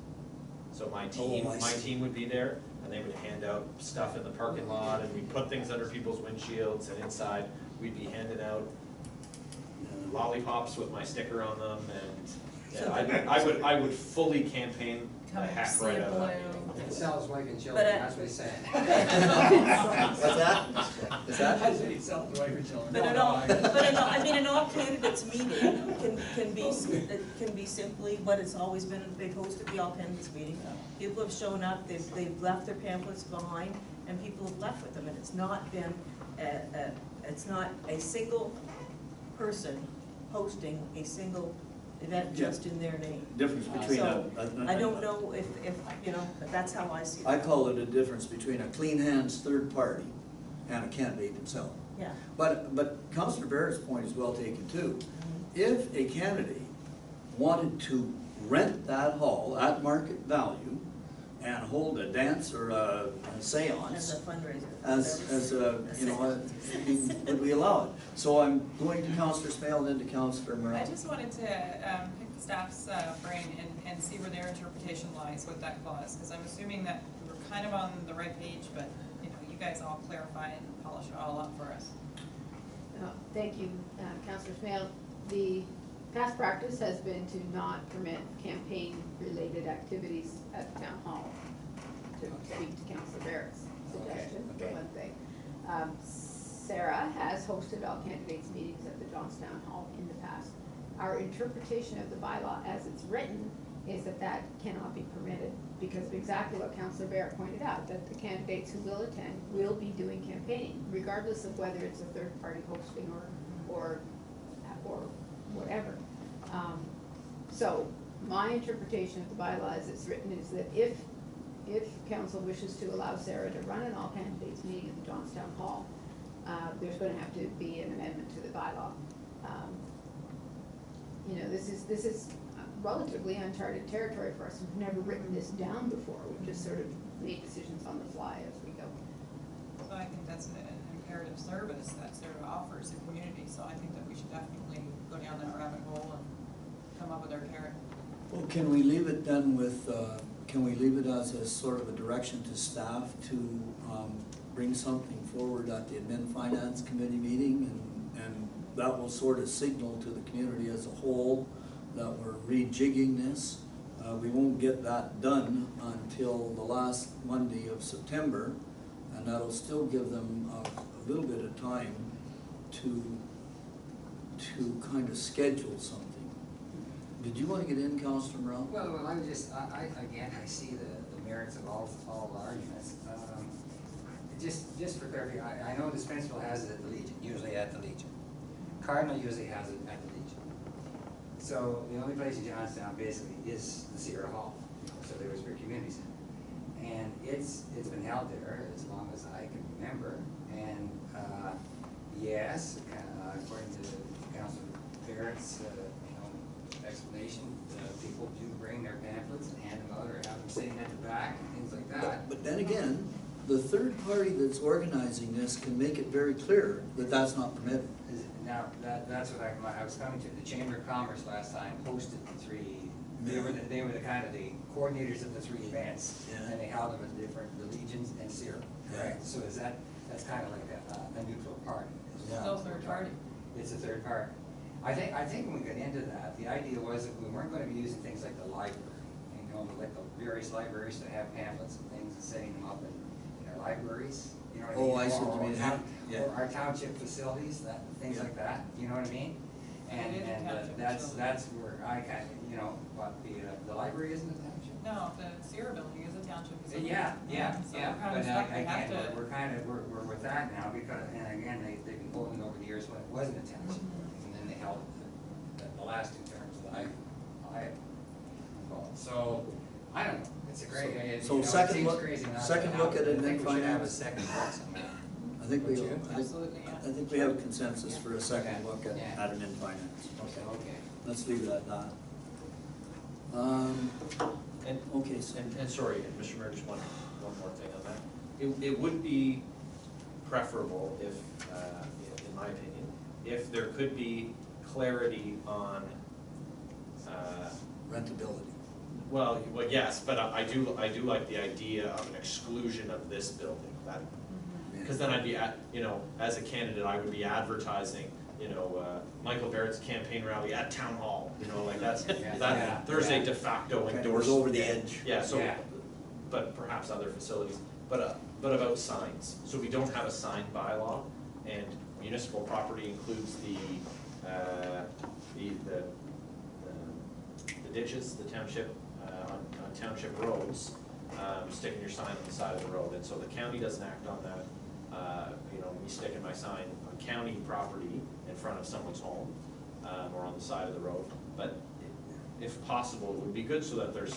So my team would be there, and they would hand out stuff in the parking lot, and we'd put things under people's windshields, and inside, we'd be handing out lollipops with my sticker on them, and I would fully campaign the heck right out of that meeting. It sells wife and children, But, that's what he's saying. What's that? Is that? I said he sells wife and children. But an all candidates meeting can be simply what it's always been. They've hosted the all candidates meeting. People have shown up, they've left their pamphlets behind, and people have left with them, and it's not been, it's not a single person hosting a single event just in their name. Difference between So, I don't know if, but that's how I see it. I call it a difference between a clean hands third party and a candidate himself. Yeah. But Councillor Barrett's point is well taken too. If a candidate wanted to rent that hall at market value and hold a dance or a seance, As a fundraiser. as would we allow it? So I'm going to Councillor Smale and then to Councillor Morel. I just wanted to pick the staff's brain and see where their interpretation lies with that clause, because I'm assuming that we're kind of on the right page, but you guys all clarify and polish it all up for us. Thank you, Councillor Smale. The past practice has been to not permit campaign-related activities at the town hall, to speak to Councillor Barrett's suggestion, for one thing. Sarah has hosted all candidates meetings at the Johnstown Hall in the past. Our interpretation of the bylaw as it's written is that cannot be permitted because of exactly what Councillor Barrett pointed out, that the candidates who will attend will be doing campaigning, regardless of whether it's a third party hosting or whatever. So my interpretation of the bylaw as it's written is that if council wishes to allow Sarah to run an all candidates meeting at the Johnstown Hall, there's going to have to be an amendment to the bylaw. This is relatively uncharted territory for us. We've never written this down before. We've just sort of made decisions on the fly as we go. So I think that's an imperative service that Sarah offers the community, so I think that we should definitely go down that rabbit hole and come up with our carrot. Well, can we leave it then with, can we leave it as a sort of a direction to staff to bring something forward at the Admin Finance Committee meeting, and that will sort of signal to the community as a whole that we're rejigging this. We won't get that done until the last Monday of September, and and that'll still give them a little bit of time to kind of schedule something. Did you want to get in, Councilor Morel? Well, I was just, again, I see the merits of all the arguments. Just for clarity, I know the Spencerville has it at the Legion, usually at the Legion. Cardinal usually has it at the Legion. So the only place in Johnstown basically is the Sierra Hall, so there was your community center. And it's been held there as long as I can remember. And yes, according to Councilor Barrett's explanation, people do bring their pamphlets and hand them out or have them sitting at the back and things like that. But then again, the third party that's organizing this can make it very clear that that's not permitted. Now, that's what I was coming to. The Chamber of Commerce last time hosted the three, they were the kind of the coordinators of the three events. Yeah. And they held them at the Legions and Sierra, correct? So that's kind of like a neutral party. Still third party. It's a third party. I think when we got into that, the idea was that we weren't going to be using things like the library, like the various libraries that have pamphlets and things and setting them up in our libraries, you know what I mean? Oh, I see what you mean. Yeah. Or our township facilities, things like that, you know what I mean? And, It is a and township that's facility. where I kind of, but the library isn't a township. No, the Sierra building is a township facility. Yeah, So we're kind but of stuck, we have again, to. we're with that now because, and again, they've been holding it over the years when it wasn't a township. And then they held it the last two terms that I involved. So, I don't know, it's a great, So it second seems look- crazy enough. second look at it and then I think we should have a finance. second look sometime. I think we, Would you? Absolutely, yeah. I think we have a consensus for a second Okay. look Yeah. at it in finance. Okay. Let's leave it at that. And, Okay, so, and sorry, Mr. Mayor, just one more thing on that. It would be preferable if, in my opinion, if there could be clarity on, rentability. well, yes, but I do like the idea of an exclusion of this building, that, because then I'd be as a candidate, I would be advertising, Michael Barrett's campaign rally at Town Hall, like that's, Yeah. there's a Yeah. de facto Kind of endorsement. goes over the edge. Yeah, so, Yeah. but perhaps other facilities, but about signs, so we don't have a sign bylaw, and municipal property includes the ditches, the township, on township roads, sticking your sign on the side of the road, and so the county doesn't act on that, me sticking my sign on county property in front of someone's home, or on the side of the road, but if possible, it would be good so that there's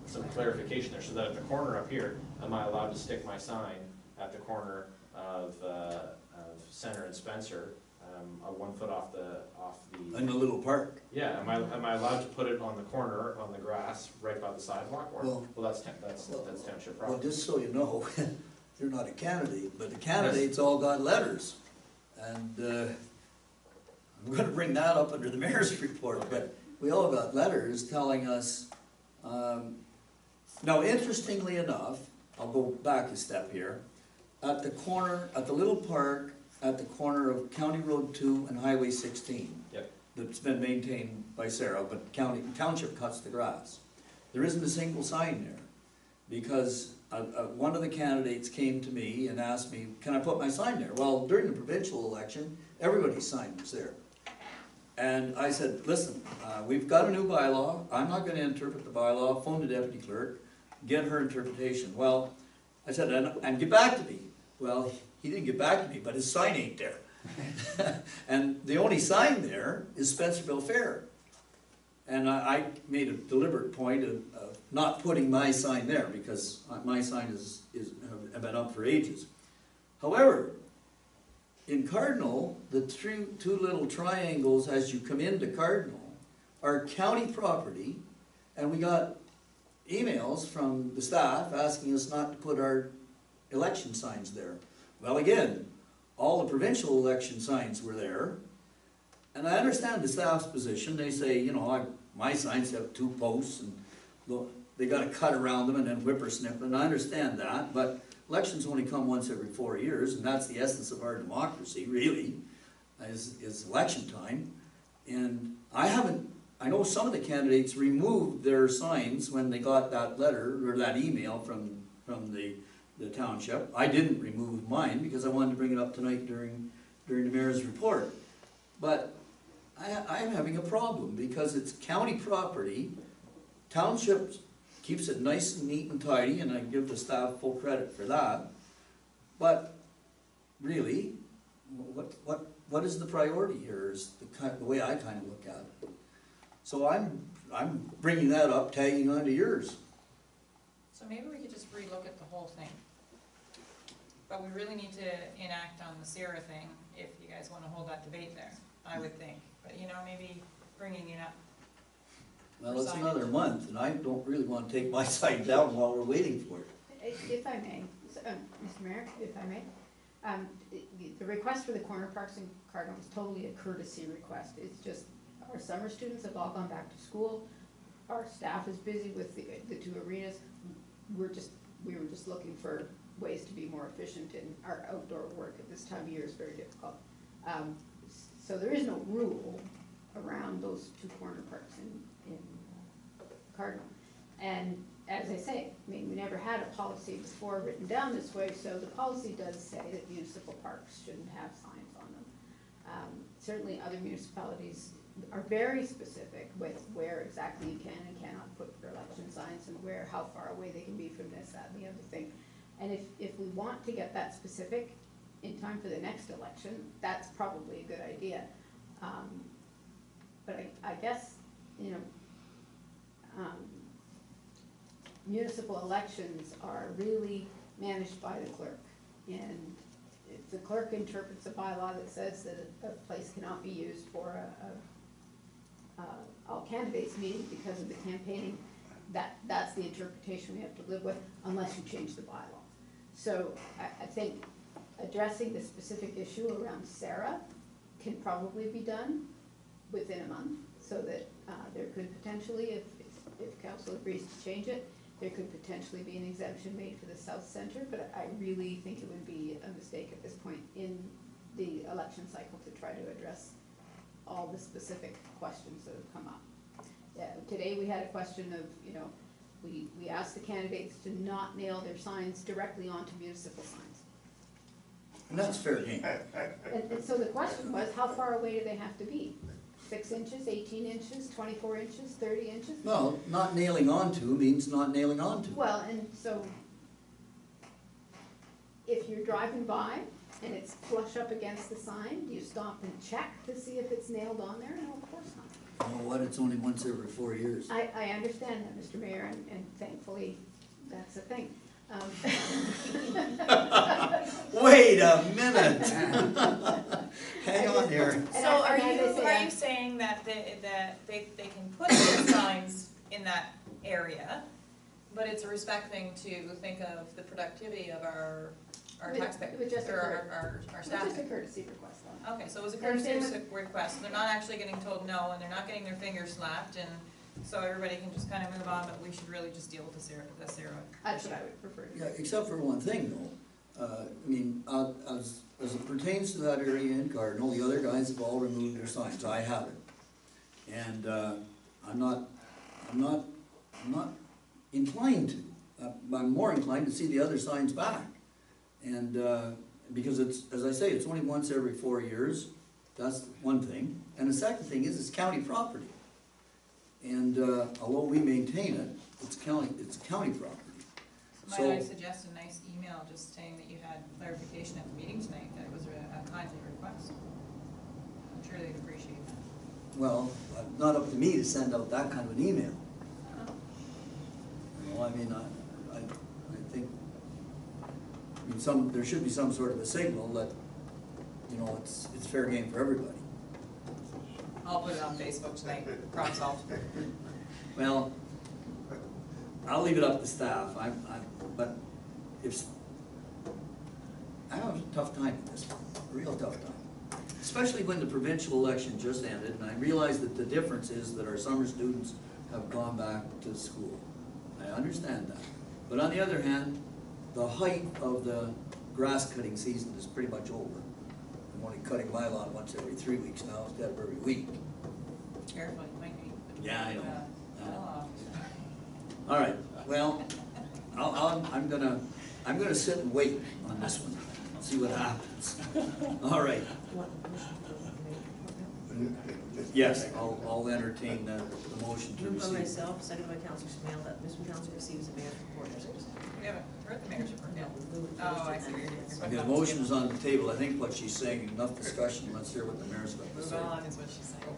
some clarification there, so that at the corner up here, am I allowed to stick my sign at the corner of Center and Spencer, 1 foot off the. In the little park. Yeah, am I allowed to put it on the corner, on the grass, right by the sidewalk, or, Well- well, that's township Well, property. just so you know, you're not a candidate, but the candidates all got letters. And I'm gonna bring that up under the mayor's report, but we all got letters telling us, now interestingly enough, I'll go back a step here, at the corner, at the little park, at the corner of County Road 2 and Highway 16. Yep. That's been maintained by Sarah, but township cuts the grass. There isn't a single sign there, because one of the candidates came to me and asked me, can I put my sign there? Well, during the provincial election, everybody's sign was there. And I said, listen, we've got a new bylaw, I'm not gonna interpret the bylaw, phone the deputy clerk, get her interpretation. Well, I said, and get back to me. Well, he didn't get back to me, but his sign ain't there. And the only sign there is Spencerville Fair. And I made a deliberate point of not putting my sign there, because my sign have been up for ages. However, in Cardinal, the two little triangles as you come into Cardinal are county property, and we got emails from the staff asking us not to put our election signs there. Well, again, all the provincial election signs were there, and I understand the staff's position. They say, my signs have 2 posts, and they got to cut around them and then whippersnip, and I understand that, but elections only come once every 4 years, and that's the essence of our democracy, really, is election time. And I know some of the candidates removed their signs when they got that letter, or that email from the the township. I didn't remove mine because I wanted to bring it up tonight during the mayor's report. But I'm having a problem because it's county property. Township keeps it nice and neat and tidy, and I give the staff full credit for that. But really, what is the priority here is the way I kind of look at it. So I'm bringing that up, tagging on to yours. So maybe we could just relook at the whole thing. But we really need to enact on the Sarah thing if you guys wanna hold that debate there, I would think. But you know, maybe bringing it up. Well, it's another month, and I don't really want to take my side down while we're waiting for it. If I may, Mr. Mayor, if I may, the request for the corner parks in Cardinal is totally a courtesy request. It's just, our summer students have all gone back to school, our staff is busy with the two arenas. We were just looking for ways to be more efficient in our outdoor work at this time of year is very difficult. So there is no rule around those two corner parks in Cardinal. And as I say, I mean, we never had a policy before written down this way, so the policy does say that municipal parks shouldn't have signs on them. Certainly other municipalities are very specific with where exactly you can and cannot put your election signs and where, how far away they can be from this, that, and the other thing. And if we want to get that specific in time for the next election, that's probably a good idea. But I guess, you know, municipal elections are really managed by the clerk. And if the clerk interprets a bylaw that says that a place cannot be used for all candidates meeting because of the campaigning, that's the interpretation we have to live with unless you change the bylaw. So I think addressing the specific issue around Sarah can probably be done within a month, so that there could potentially, if council agrees to change it, there could potentially be an exemption made for the South Centre, but I really think it would be a mistake at this point in the election cycle to try to address all the specific questions that have come up. Yeah, today we had a question of, you know, we asked the candidates to not nail their signs directly onto municipal signs. And that's fair game. And so the question was, how far away do they have to be? 6 inches, 18 inches, 24 inches, 30 inches? Well, not nailing onto means not nailing onto. Well, and so if you're driving by and it's flush up against the sign, do you stop and check to see if it's nailed on there? No, of course not. You know what, it's only once every 4 years. I understand that, Mr. Mayor, and thankfully, that's a thing. Wait a minute. Hang on here. And So I- are and as I say, you saying that they can put their signs in that area, but it's a respect thing to think of the productivity of our It taxpayers, was just a or our It's staff? just a courtesy request on it. Okay, so it was a And same courtesy request, they're not actually getting told no, and they're not getting their fingers slapped, and so everybody can just kind of move on, but we should really just deal with the Sarah That's what I would prefer to do. Yeah, except for one thing though. I mean, as it pertains to that area in Cardinal, the other guys have all removed their signs. I haven't. And I'm not inclined to. I'm more inclined to see the other signs back. And because it's, as I say, it's only once every 4 years. That's one thing. And the second thing is it's county property. And although we maintain it, it's county property. So might I suggest a nice email just saying that you had clarification at the meeting tonight, that it was a kindly request? I'm sure they'd appreciate that. Well, not up to me to send out that kind of an email. You know, I mean, I think, there should be some sort of a signal that, you know, it's fair game for everybody. I'll put it on Facebook tonight, problem solved. Well, I'll leave it up to staff. But I have a tough time with this one, a real tough time. Especially when the provincial election just ended, and I realize that the difference is that our summer students have gone back to school. I understand that. But on the other hand, the height of the grass cutting season is pretty much over. I'm only cutting my lawn once every 3 weeks now instead of every week. Careful, you might be. Yeah, I know. Oh. All right, well, I'm gonna I'm gonna sit and wait on this one, see what happens. All right, You want the motion to go to the mayor report now? yes, I'll entertain the motion to Moved by receive. myself, seconded by Councilor Smale, that Mr. Council receives the mayor's report as presented. We haven't heard the mayor's report yet. No, we moved Oh, I first see and what you're then- doing. Okay, the motion is on the table. I think what she's saying, enough discussion, let's hear what the mayor's got to Move say. on is what she's saying.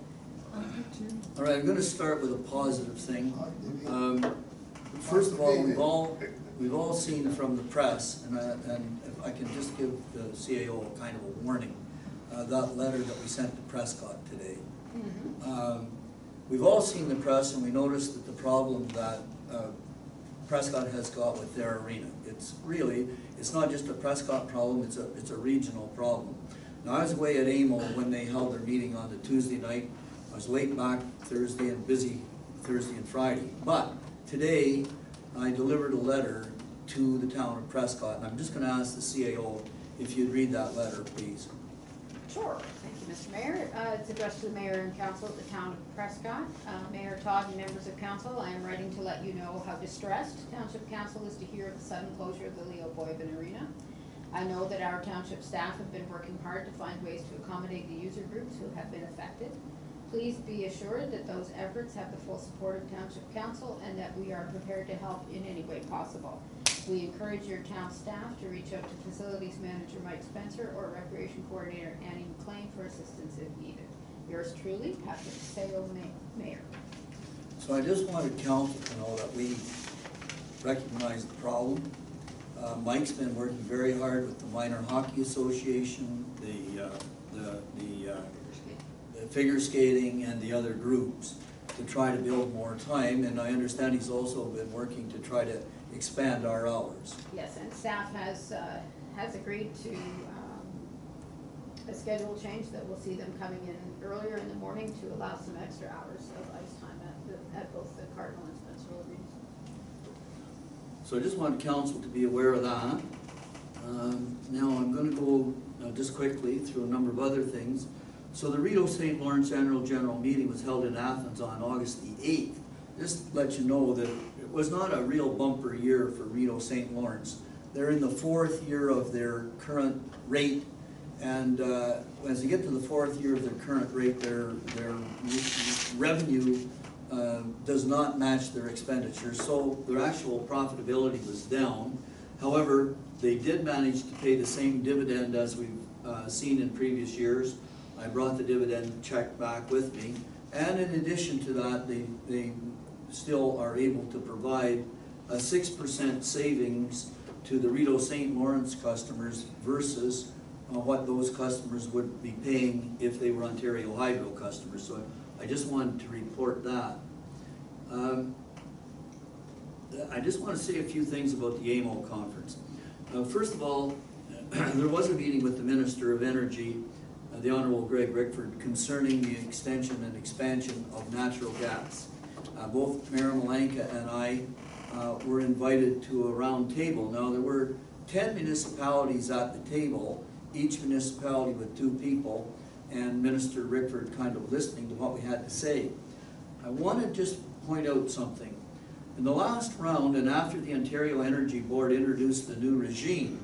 All right, I'm gonna start with a positive thing. First of all, we've all seen from the press, and if I can just give the CAO a kind of a warning, that letter that we sent to Prescott today. We've all seen the press, and we noticed that the problem that Prescott has got with their arena. It's not just a Prescott problem, it's a regional problem. Now, I was away at AMO when they held their meeting on the Tuesday night. I was late back Thursday and busy Thursday and Friday. But today, I delivered a letter to the town of Prescott, and I'm just gonna ask the CAO if you'd read that letter, please. Sure, thank you, Mr. Mayor. It's addressed to the mayor and council of the town of Prescott. Mayor Todd and members of council, I am writing to let you know how distressed Township Council is to hear of the sudden closure of the Leo Boyven Arena. I know that our township staff have been working hard to find ways to accommodate the user groups who have been affected. Please be assured that those efforts have the full support of Township Council and that we are prepared to help in any way possible. We encourage your town staff to reach out to Facilities Manager Mike Spencer or Recreation Coordinator Annie McLean for assistance if needed. Yours truly, Patrick Sayo, Mayor. So I just wanted council to know that we recognize the problem. Mike's been working very hard with the Minor Hockey Association, the figure skating and the other groups to try to build more time, and I understand he's also been working to try to expand our hours. Yes, and staff has agreed to a schedule change that will see them coming in earlier in the morning to allow some extra hours of ice time at both the Cardinal and Spencer arenas. So I just want council to be aware of that. Now I'm gonna go just quickly through a number of other things. So the Rideau St. Lawrence Annual General Meeting was held in Athens on August the 8th. Just to let you know that it was not a real bumper year for Rideau St. Lawrence. They're in the 4th year of their current rate, and as they get to the 4th year of their current rate, their revenue does not match their expenditures, so their actual profitability was down. However, they did manage to pay the same dividend as we've seen in previous years. I brought the dividend check back with me, and in addition to that, they still are able to provide a 6% savings to the Rideau St. Lawrence customers versus what those customers would be paying if they were Ontario Hydro customers. So I just wanted to report that. I just want to say a few things about the AMO conference. First of all, there was a meeting with the Minister of Energy, the Honourable Greg Rickford, concerning the extension and expansion of natural gas. Both Mayor Malanka and I were invited to a round table. Now, there were 10 municipalities at the table, each municipality with 2 people, and Minister Rickford kind of listening to what we had to say. I want to just point out something. In the last round, and after the Ontario Energy Board introduced the new regime,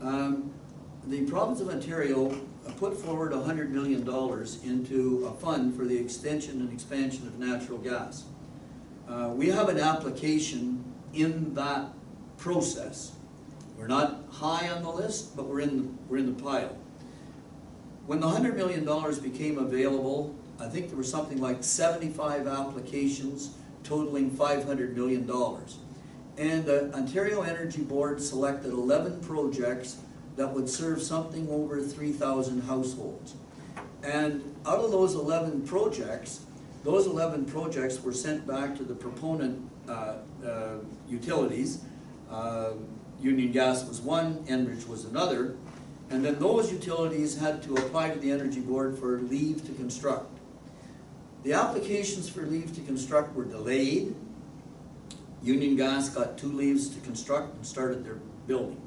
the province of Ontario put forward $100 million into a fund for the extension and expansion of natural gas. We have an application in that process. We're not high on the list, but we're in the pile. When the $100 million became available, I think there were something like 75 applications totaling $500 million. And the Ontario Energy Board selected 11 projects that would serve something over 3,000 households. And out of those 11 projects were sent back to the proponent utilities. Union Gas was one, Enbridge was another, and then those utilities had to apply to the Energy Board for leave to construct. The applications for leave to construct were delayed. Union Gas got 2 leaves to construct and started their building.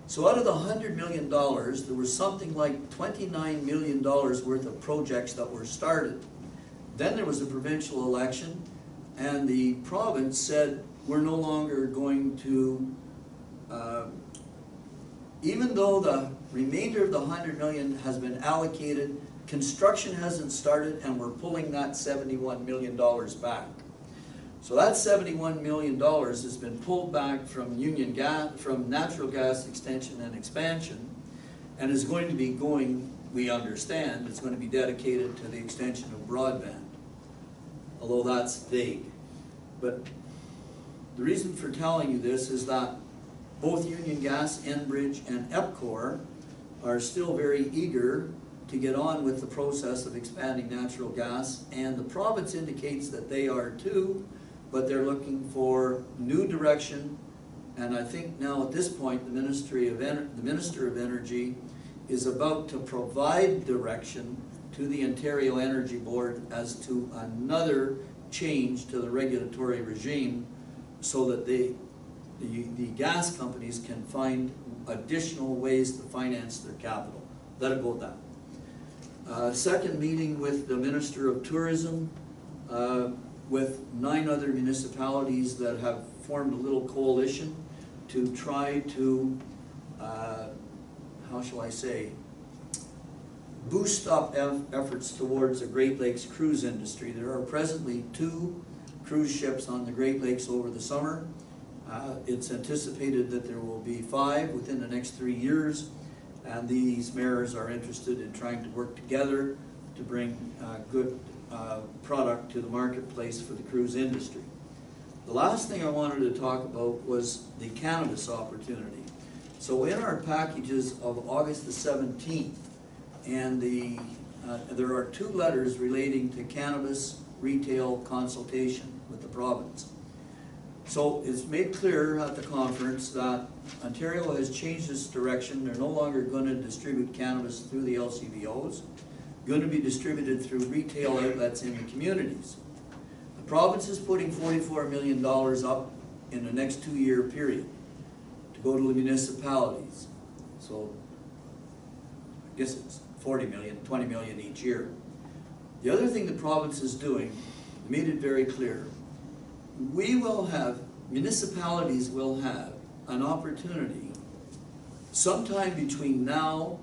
So out of the $100 million, there was something like $29 million worth of projects that were started. Then there was a provincial election, and the province said, we're no longer going to even though the remainder of the 100 million has been allocated, construction hasn't started and we're pulling that $71 million back. So that $71 million has been pulled back from from natural gas extension and expansion, and is going to be going, we understand, it's going to be dedicated to the extension of broadband, although that's vague. But the reason for telling you this is that both Union Gas, Enbridge, and EPCOR are still very eager to get on with the process of expanding natural gas, and the province indicates that they are too, but they're looking for new direction. And I think now at this point, the Minister of Energy is about to provide direction to the Ontario Energy Board as to another change to the regulatory regime, so that the gas companies can find additional ways to finance their capital. Let it go at that. Second meeting with the Minister of Tourism, with 9 other municipalities that have formed a little coalition to try to, how shall I say, boost up efforts towards the Great Lakes cruise industry. There are presently 2 cruise ships on the Great Lakes over the summer. It's anticipated that there will be 5 within the next 3 years, and these mayors are interested in trying to work together to bring good product to the marketplace for the cruise industry. The last thing I wanted to talk about was the cannabis opportunity. So in our packages of August the 17th, and there are 2 letters relating to cannabis retail consultation with the province. So it's made clear at the conference that Ontario has changed its direction. They're no longer going to distribute cannabis through the LCBOs, going to be distributed through retail outlets in the communities. The province is putting $44 million up in the next 2-year period to go to the municipalities. So I guess it's 40 million, 20 million each year. The other thing the province is doing, made it very clear, municipalities will have an opportunity sometime between now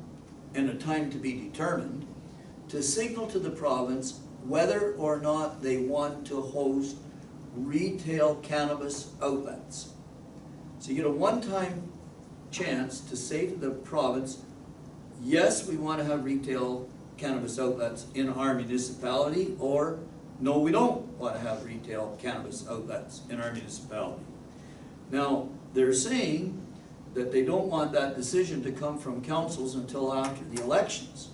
and a time to be determined to signal to the province whether or not they want to host retail cannabis outlets. So you get a one-time chance to say to the province, yes, we want to have retail cannabis outlets in our municipality, or no, we don't want to have retail cannabis outlets in our municipality. Now, they're saying that they don't want that decision to come from councils until after the elections.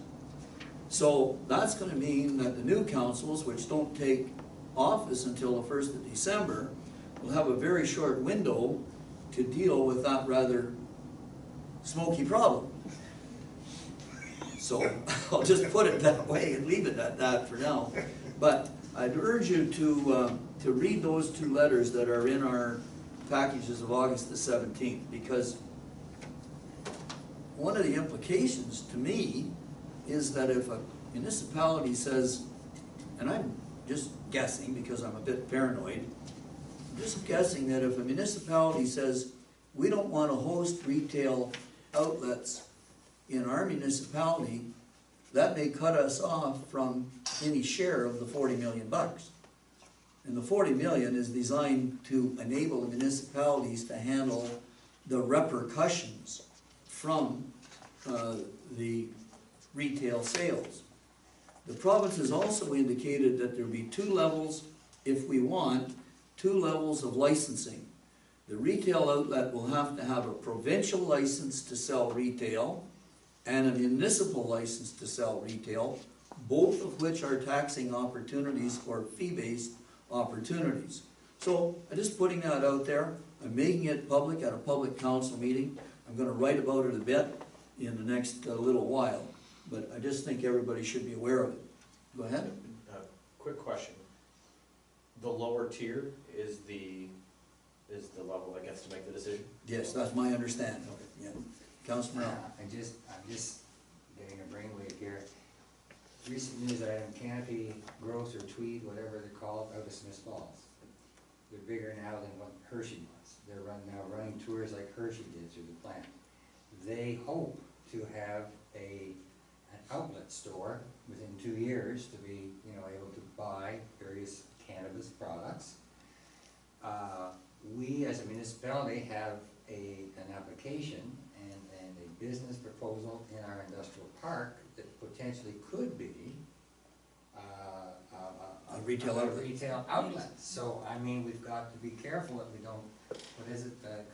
So that's going to mean that the new councils, which don't take office until the 1st of December, will have a very short window to deal with that rather smoky problem. So I'll just put it that way and leave it at that for now. But I'd urge you to read those 2 letters that are in our packages of August the 17th, because one of the implications to me is that if a municipality says, and I'm just guessing because I'm a bit paranoid, I'm just guessing that if a municipality says, we don't want to host retail outlets in our municipality, that may cut us off from any share of the $40 million. And the $40 million is designed to enable the municipalities to handle the repercussions from the retail sales. The province has also indicated that there will be 2 levels, if we want, 2 levels of licensing. The retail outlet will have to have a provincial license to sell retail and a municipal license to sell retail, both of which are taxing opportunities or fee-based opportunities. So I'm just putting that out there. I'm making it public at a public council meeting. I'm going to write about it a bit in the next little while, but I just think everybody should be aware of it. Go ahead. Quick question. The lower tier is the level that gets to make the decision? Yes, that's my understanding. Yeah. Councilor Morell. I'm just getting a brainwave here. Recent news item, Canopy Growth or Tweed, whatever they're called, out of Smith Falls. They're bigger now than what Hershey was. They're now running tours like Hershey did through the plant. They hope to have an outlet store within 2 years to be, able to buy various cannabis products. We as a municipality have an application and a business proposal in our industrial park that potentially could be A retail outlet. retail outlet. So, we've got to be careful that we don't,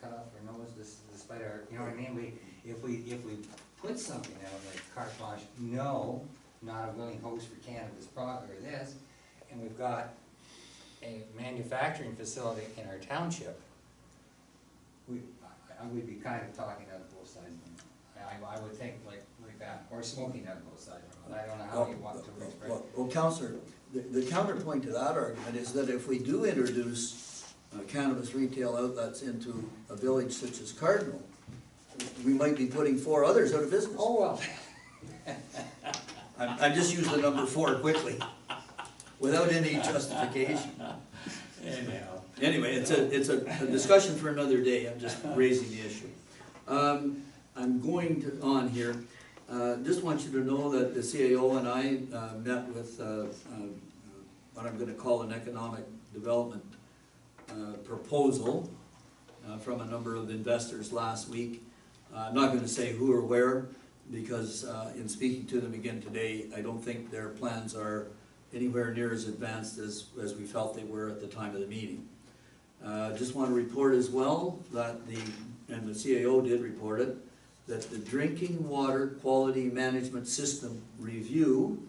cut off our nose despite our, you know what I mean? If we put something out like carte blanche, no, not a willing host for cannabis product or this, and we've got a manufacturing facility in our township, we'd be kind of talking out of both sides of the mouth. I would think like that, or smoking out of both sides of the mouth. I don't know how you want to express it. Well, Counselor, the counterpoint to that argument is that if we do introduce cannabis retail outlets into a village such as Cardinal, we might be putting 4 others out of business. Oh, well. I'm just using the number 4 quickly, without any justification. Anyhow. Anyway, it's a discussion for another day, I'm just raising the issue. I'm going on here. Just want you to know that the CAO and I met with what I'm gonna call an economic development proposal from a number of investors last week. I'm not gonna say who or where, because in speaking to them again today, I don't think their plans are anywhere near as advanced as we felt they were at the time of the meeting. Just want to report as well that the CAO did report it, that the Drinking Water Quality Management System review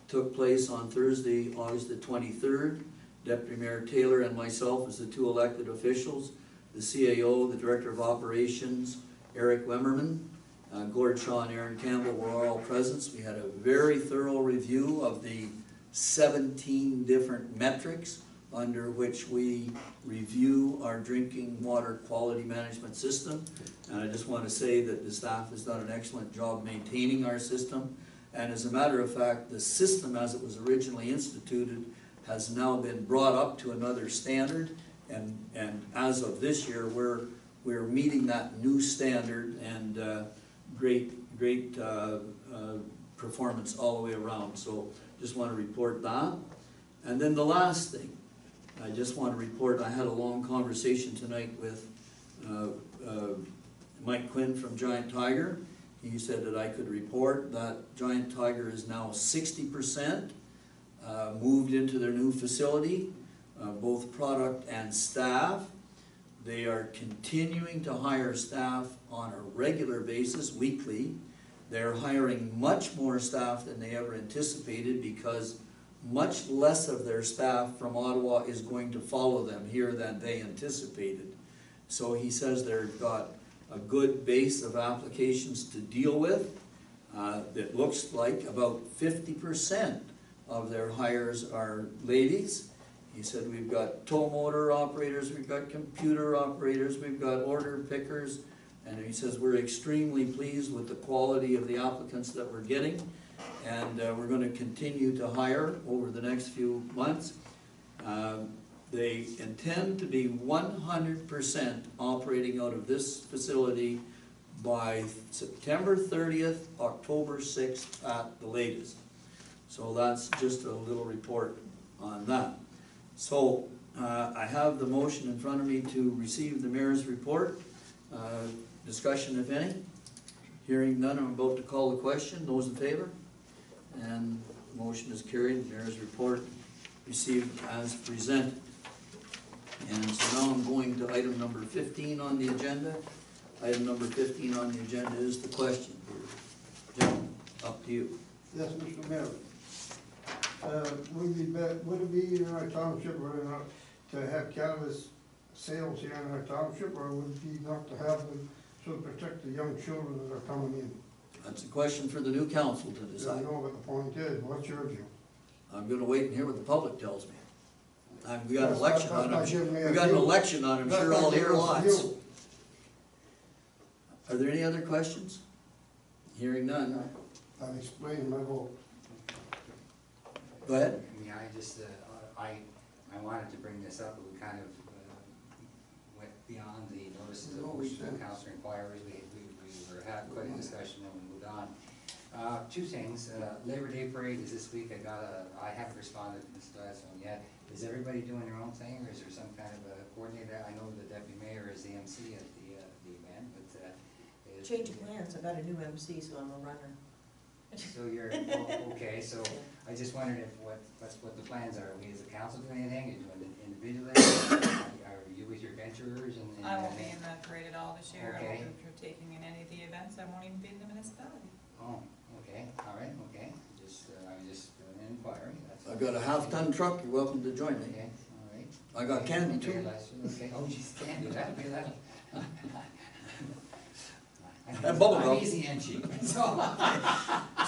took place on Thursday, August the 23rd. Deputy Mayor Taylor and myself as the 2 elected officials, the CAO, the Director of Operations, Eric Wemmerman, Gord Shaw and Aaron Campbell were all present. We had a very thorough review of the 17 different metrics under which we review our drinking water quality management system. And I just want to say that the staff has done an excellent job maintaining our system. And as a matter of fact, the system as it was originally instituted has now been brought up to another standard. And as of this year, we're meeting that new standard, and great performance all the way around. So just want to report that. And then the last thing, I just want to report, I had a long conversation tonight with Mike Quinn from Giant Tiger. He said that I could report that Giant Tiger is now 60% moved into their new facility, both product and staff. They are continuing to hire staff on a regular basis, weekly. They're hiring much more staff than they ever anticipated, because much less of their staff from Ottawa is going to follow them here than they anticipated. So he says they've got a good base of applications to deal with. It looks like about 50% of their hires are ladies. He said we've got tow motor operators, we've got computer operators, we've got order pickers, and he says we're extremely pleased with the quality of the applicants that we're getting, and we're going to continue to hire over the next few months. They intend to be 100% operating out of this facility by September 30th, October 6th at the latest. So that's just a little report on that. So I have the motion in front of me to receive the mayor's report. Discussion, if any? Hearing none, I'm about to call the question. Those in favor? And the motion is carried. The mayor's report received as presented. And so now I'm going to item number 15 on the agenda. Item number 15 on the agenda is the question. Jim, up to you. Yes, Mr. Mayor. Would it be in our township or not to have cannabis sales here in our township, or would it be not to have them to protect the young children that are coming in? That's a question for the new council to I decide. know what the point is. What's your view? I'm gonna wait and hear what the public tells me. We got an That's election not on, I'm giving me sure, a we got an view. election on, I'm That's sure not I'll hear giving us a lots. view. Are there any other questions? Hearing none. I've explained my vote. Go ahead. Yeah, I just, I wanted to bring this up, but we kind of beyond the notices No, of we school can't. council inquiries, we were having quite a discussion and we moved on. Two things, Labor Day parade is this week, I haven't responded to Ms. Gladstone yet. Is everybody doing their own thing, or is there some kind of a coordinator? I know the deputy mayor is the MC at the event, but, is. Change of plans, I got a new MC, so I'm a runner. So you're, okay, so I just wondered if, what the plans are. Are we as a council doing anything, are you doing it individually? Are you with your venturers and? I won't be in the parade at all this year, I Okay. won't be partaking in any of the events, I won't even be in the municipality. Oh, okay, all right, okay, I was just doing an inquiry, that's. I've got a half-ton truck, you're welcome to join me. Okay, all right. I got candy Okay, too. Okay, oh, geez, candy, that'll be that. And bubble gum. I'm easy and cheap, so.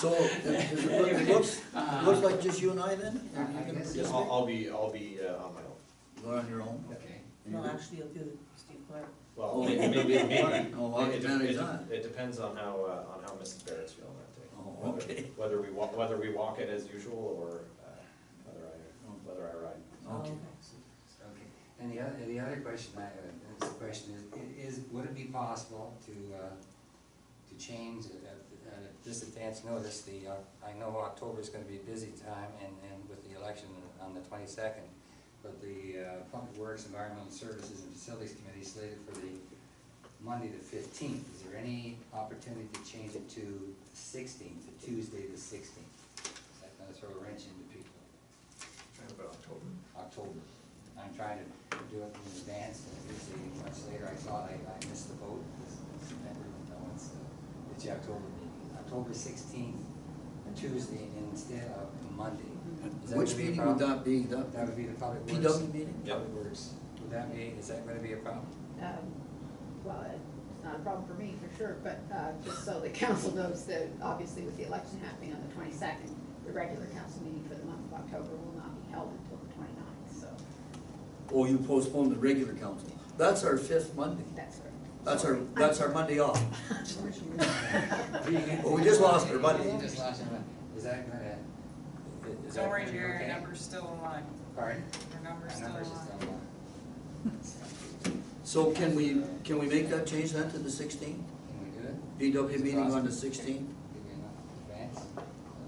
So, it looks like just you and I then? I Are you gonna guess participate? so. I'll be on my own. You're on your own? Okay, And No, you- actually, I'll do Steve Clark. Well, Oh, maybe. Oh, I'll manage that. It depends on how Mrs. Barrett's feeling that day. Oh, okay. Whether we walk it as usual, or whether I ride. Okay. okay. And the other question is, would it be possible to change, at this advance notice, I know October's gonna be a busy time, and with the election on the 22nd, but the Public Works, Environmental Services, and Facilities Committee slated for the Monday the 15th. Is there any opportunity to change it to the 16th, to Tuesday the 16th? Is that gonna throw a wrench into people? About October. October. I'm trying to do it in advance, and usually much later. I thought I missed the boat. It's the October meeting. October 16th, Tuesday instead of Monday. Is that Which gonna be a meeting would problem? that be? That would be the Public Works. PW meeting? Yep. Public Works. Would that be, is that gonna be a problem? Well, it's not a problem for me, for sure, but just so the council knows that obviously with the election happening on the 22nd, the regular council meeting for the month of October will not be held until the 29th, so Oh, you postponed the regular council. That's our fifth Monday. that's correct. That's our Monday off. Well, Well, we just lost our Monday. You just lost your Monday. Is that gonna, is that Don't worry, gonna be your okay? number's still alive, Pardon? your number's My still number's alive. still on. So can we make that change then to the 16th? Can we do it? PW Is it meeting on possible? the 16th? Give you enough advance?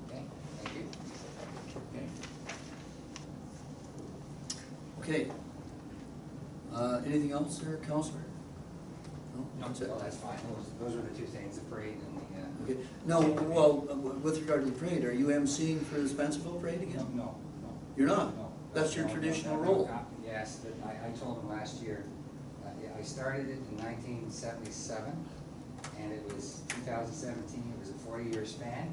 Okay, thank you. Okay. Okay. Anything else there, Counselor? No? That's it? Well, that's fine. Those were the two things, the parade and the, Okay. Now, well, with regard to the parade, are you emceeing for the Spencerville parade again? no. You're not? No. That's your No, traditional no, role? Yes, but I told them last year, I started it in 1977, and it was 2017, it was a 40-year span,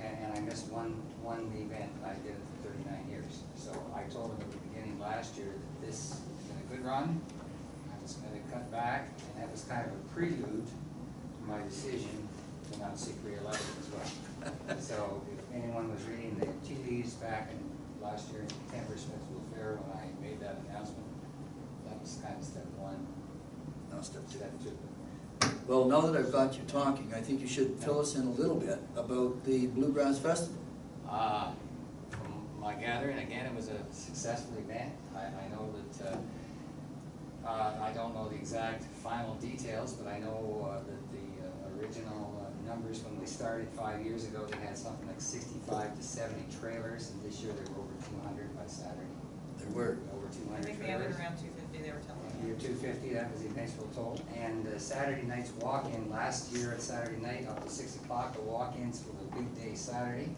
and I missed one event, and I did it for 39 years. So I told them at the beginning last year that this has been a good run, I was gonna cut back, and that was kind of a prelude to my decision to not seek re-election as well. So if anyone was reading the tea leaves back in last year in September, Smithville Fair, when I made that announcement, that was kind of step one. No, step two. Step two. Well, now that I've got you talking, I think you should fill us in a little bit about the Bluegrass Festival. From my gathering, again, it was a successful event. I know that, I don't know the exact final details, but I know that the original numbers when we started 5 years ago, they had something like 65 to 70 trailers, and this year there were over 200 by Saturday. There were. Over 200 I think they ended trailers. around 250, they were telling me. Year 250, that was the eventual total. And Saturday night's walk-in, last year at Saturday night, up to 6 o'clock, the walk-ins for the big day Saturday,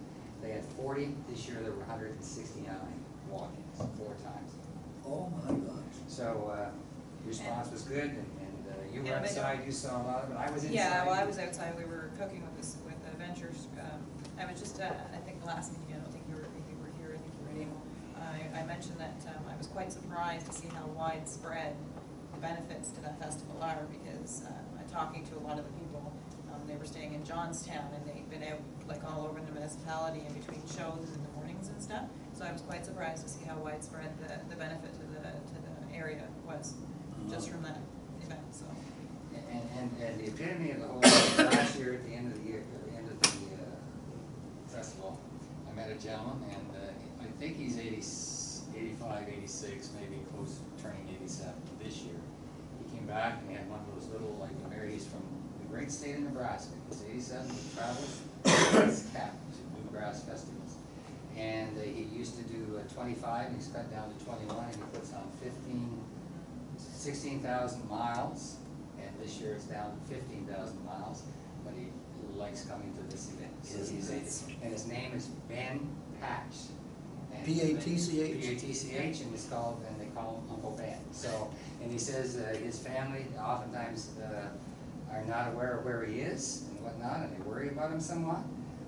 they had 40. This year there were 169 walk-ins, 4 times. Oh, my gosh. So, response was good, and you were And they outside, you saw a lot of it, I was inside. Yeah, well, I was outside, we were cooking with the Ventures, I was just, I think the last meeting, I don't think you were here, I think you were at Amo. I mentioned that, I was quite surprised to see how widespread the benefits to that festival are, because, talking to a lot of the people, they were staying in Johnstown, and they'd been out, like, all over the municipality in between shows in the mornings and stuff, so I was quite surprised to see how widespread the benefit to the area was, just from that event, so. And the epitome of the whole, last year at the end of the year, at the end of the festival, I met a gentleman, and I think he's 85, 86, maybe close to turning 87 this year. back, and he had one of those little, like, he's from the great state of Nebraska. He's 87, he travels, he's captain to bluegrass festivals. And he used to do 25, and he's cut down to 21, and he puts on 16,000 miles. And this year it's down to 15,000 miles, but he likes coming to this event. So and his name is Ben Patch. P-A-T-C-H? P-A-T-C-H, and they call him Uncle Ben. So, and he says his family oftentimes are not aware of where he is and whatnot, and they worry about him somewhat.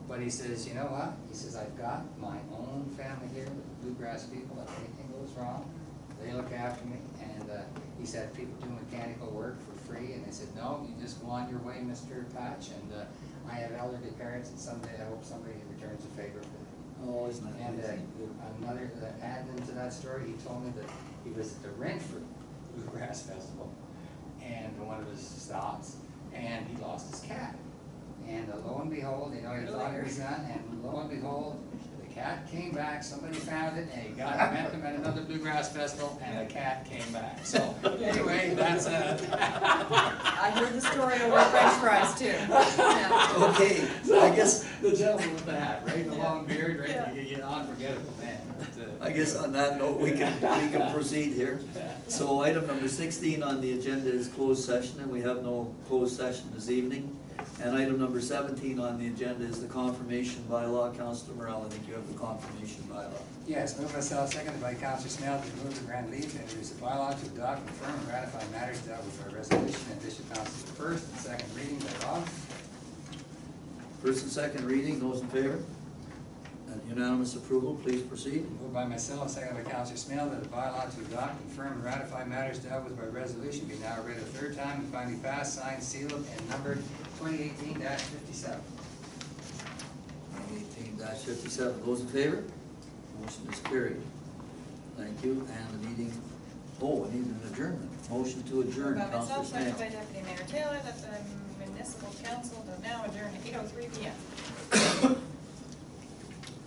But he says, you know what? He says, I've got my own family here with the bluegrass people. If anything goes wrong, they look after me. And he said people do mechanical work for free, and they said, no, you just go on your way, Mr. Patch. And I have elderly parents, and someday I hope somebody returns a favor for them. Oh, isn't that And amazing? another, adding into that story, he told me that he was at the Renfrew Bluegrass Festival, and one of his stops, and he lost his cat. And lo and behold, you know, he thought he was done, and lo and behold, the cat came back, somebody found it, and he met him at another Bluegrass Festival, and the cat came back. So, anyway, that's I heard the story over French fries too. Yeah. Okay, I guess, the gentleman with the hat, right, the long beard, right, Yeah. you get unforgettable, man. I guess on that note, we can proceed here. So item number 16 on the agenda is closed session, and we have no closed session this evening. And item number 17 on the agenda is the confirmation bylaw. Councilor Morel, I think you have the confirmation bylaw. Yes, moved myself, seconded by Councilor Smell to remove the grant leave, introduce a bylaw to adopt, confirm, and ratify matters dealt with by resolution and issue council the first and second reading thereof. First and second reading, those in favor? And unanimous approval, please proceed. Moved by myself, seconded by Councilor Smell, that the bylaw to adopt, confirm, and ratify matters dealt with by resolution be now read a third time and finally passed, signed, sealed, and numbered 2018-57. 2018-57, those in favor? Motion is carried. Thank you, and the meeting, oh, I need an adjournment. Motion to adjourn, By Councilor myself, seconded by Smale. Deputy Mayor Taylor, that the municipal council does now adjourn at 8:03 p.m.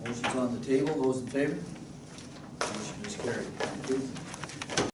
Motion's on the table, those in favor? Motion is carried. Thank you.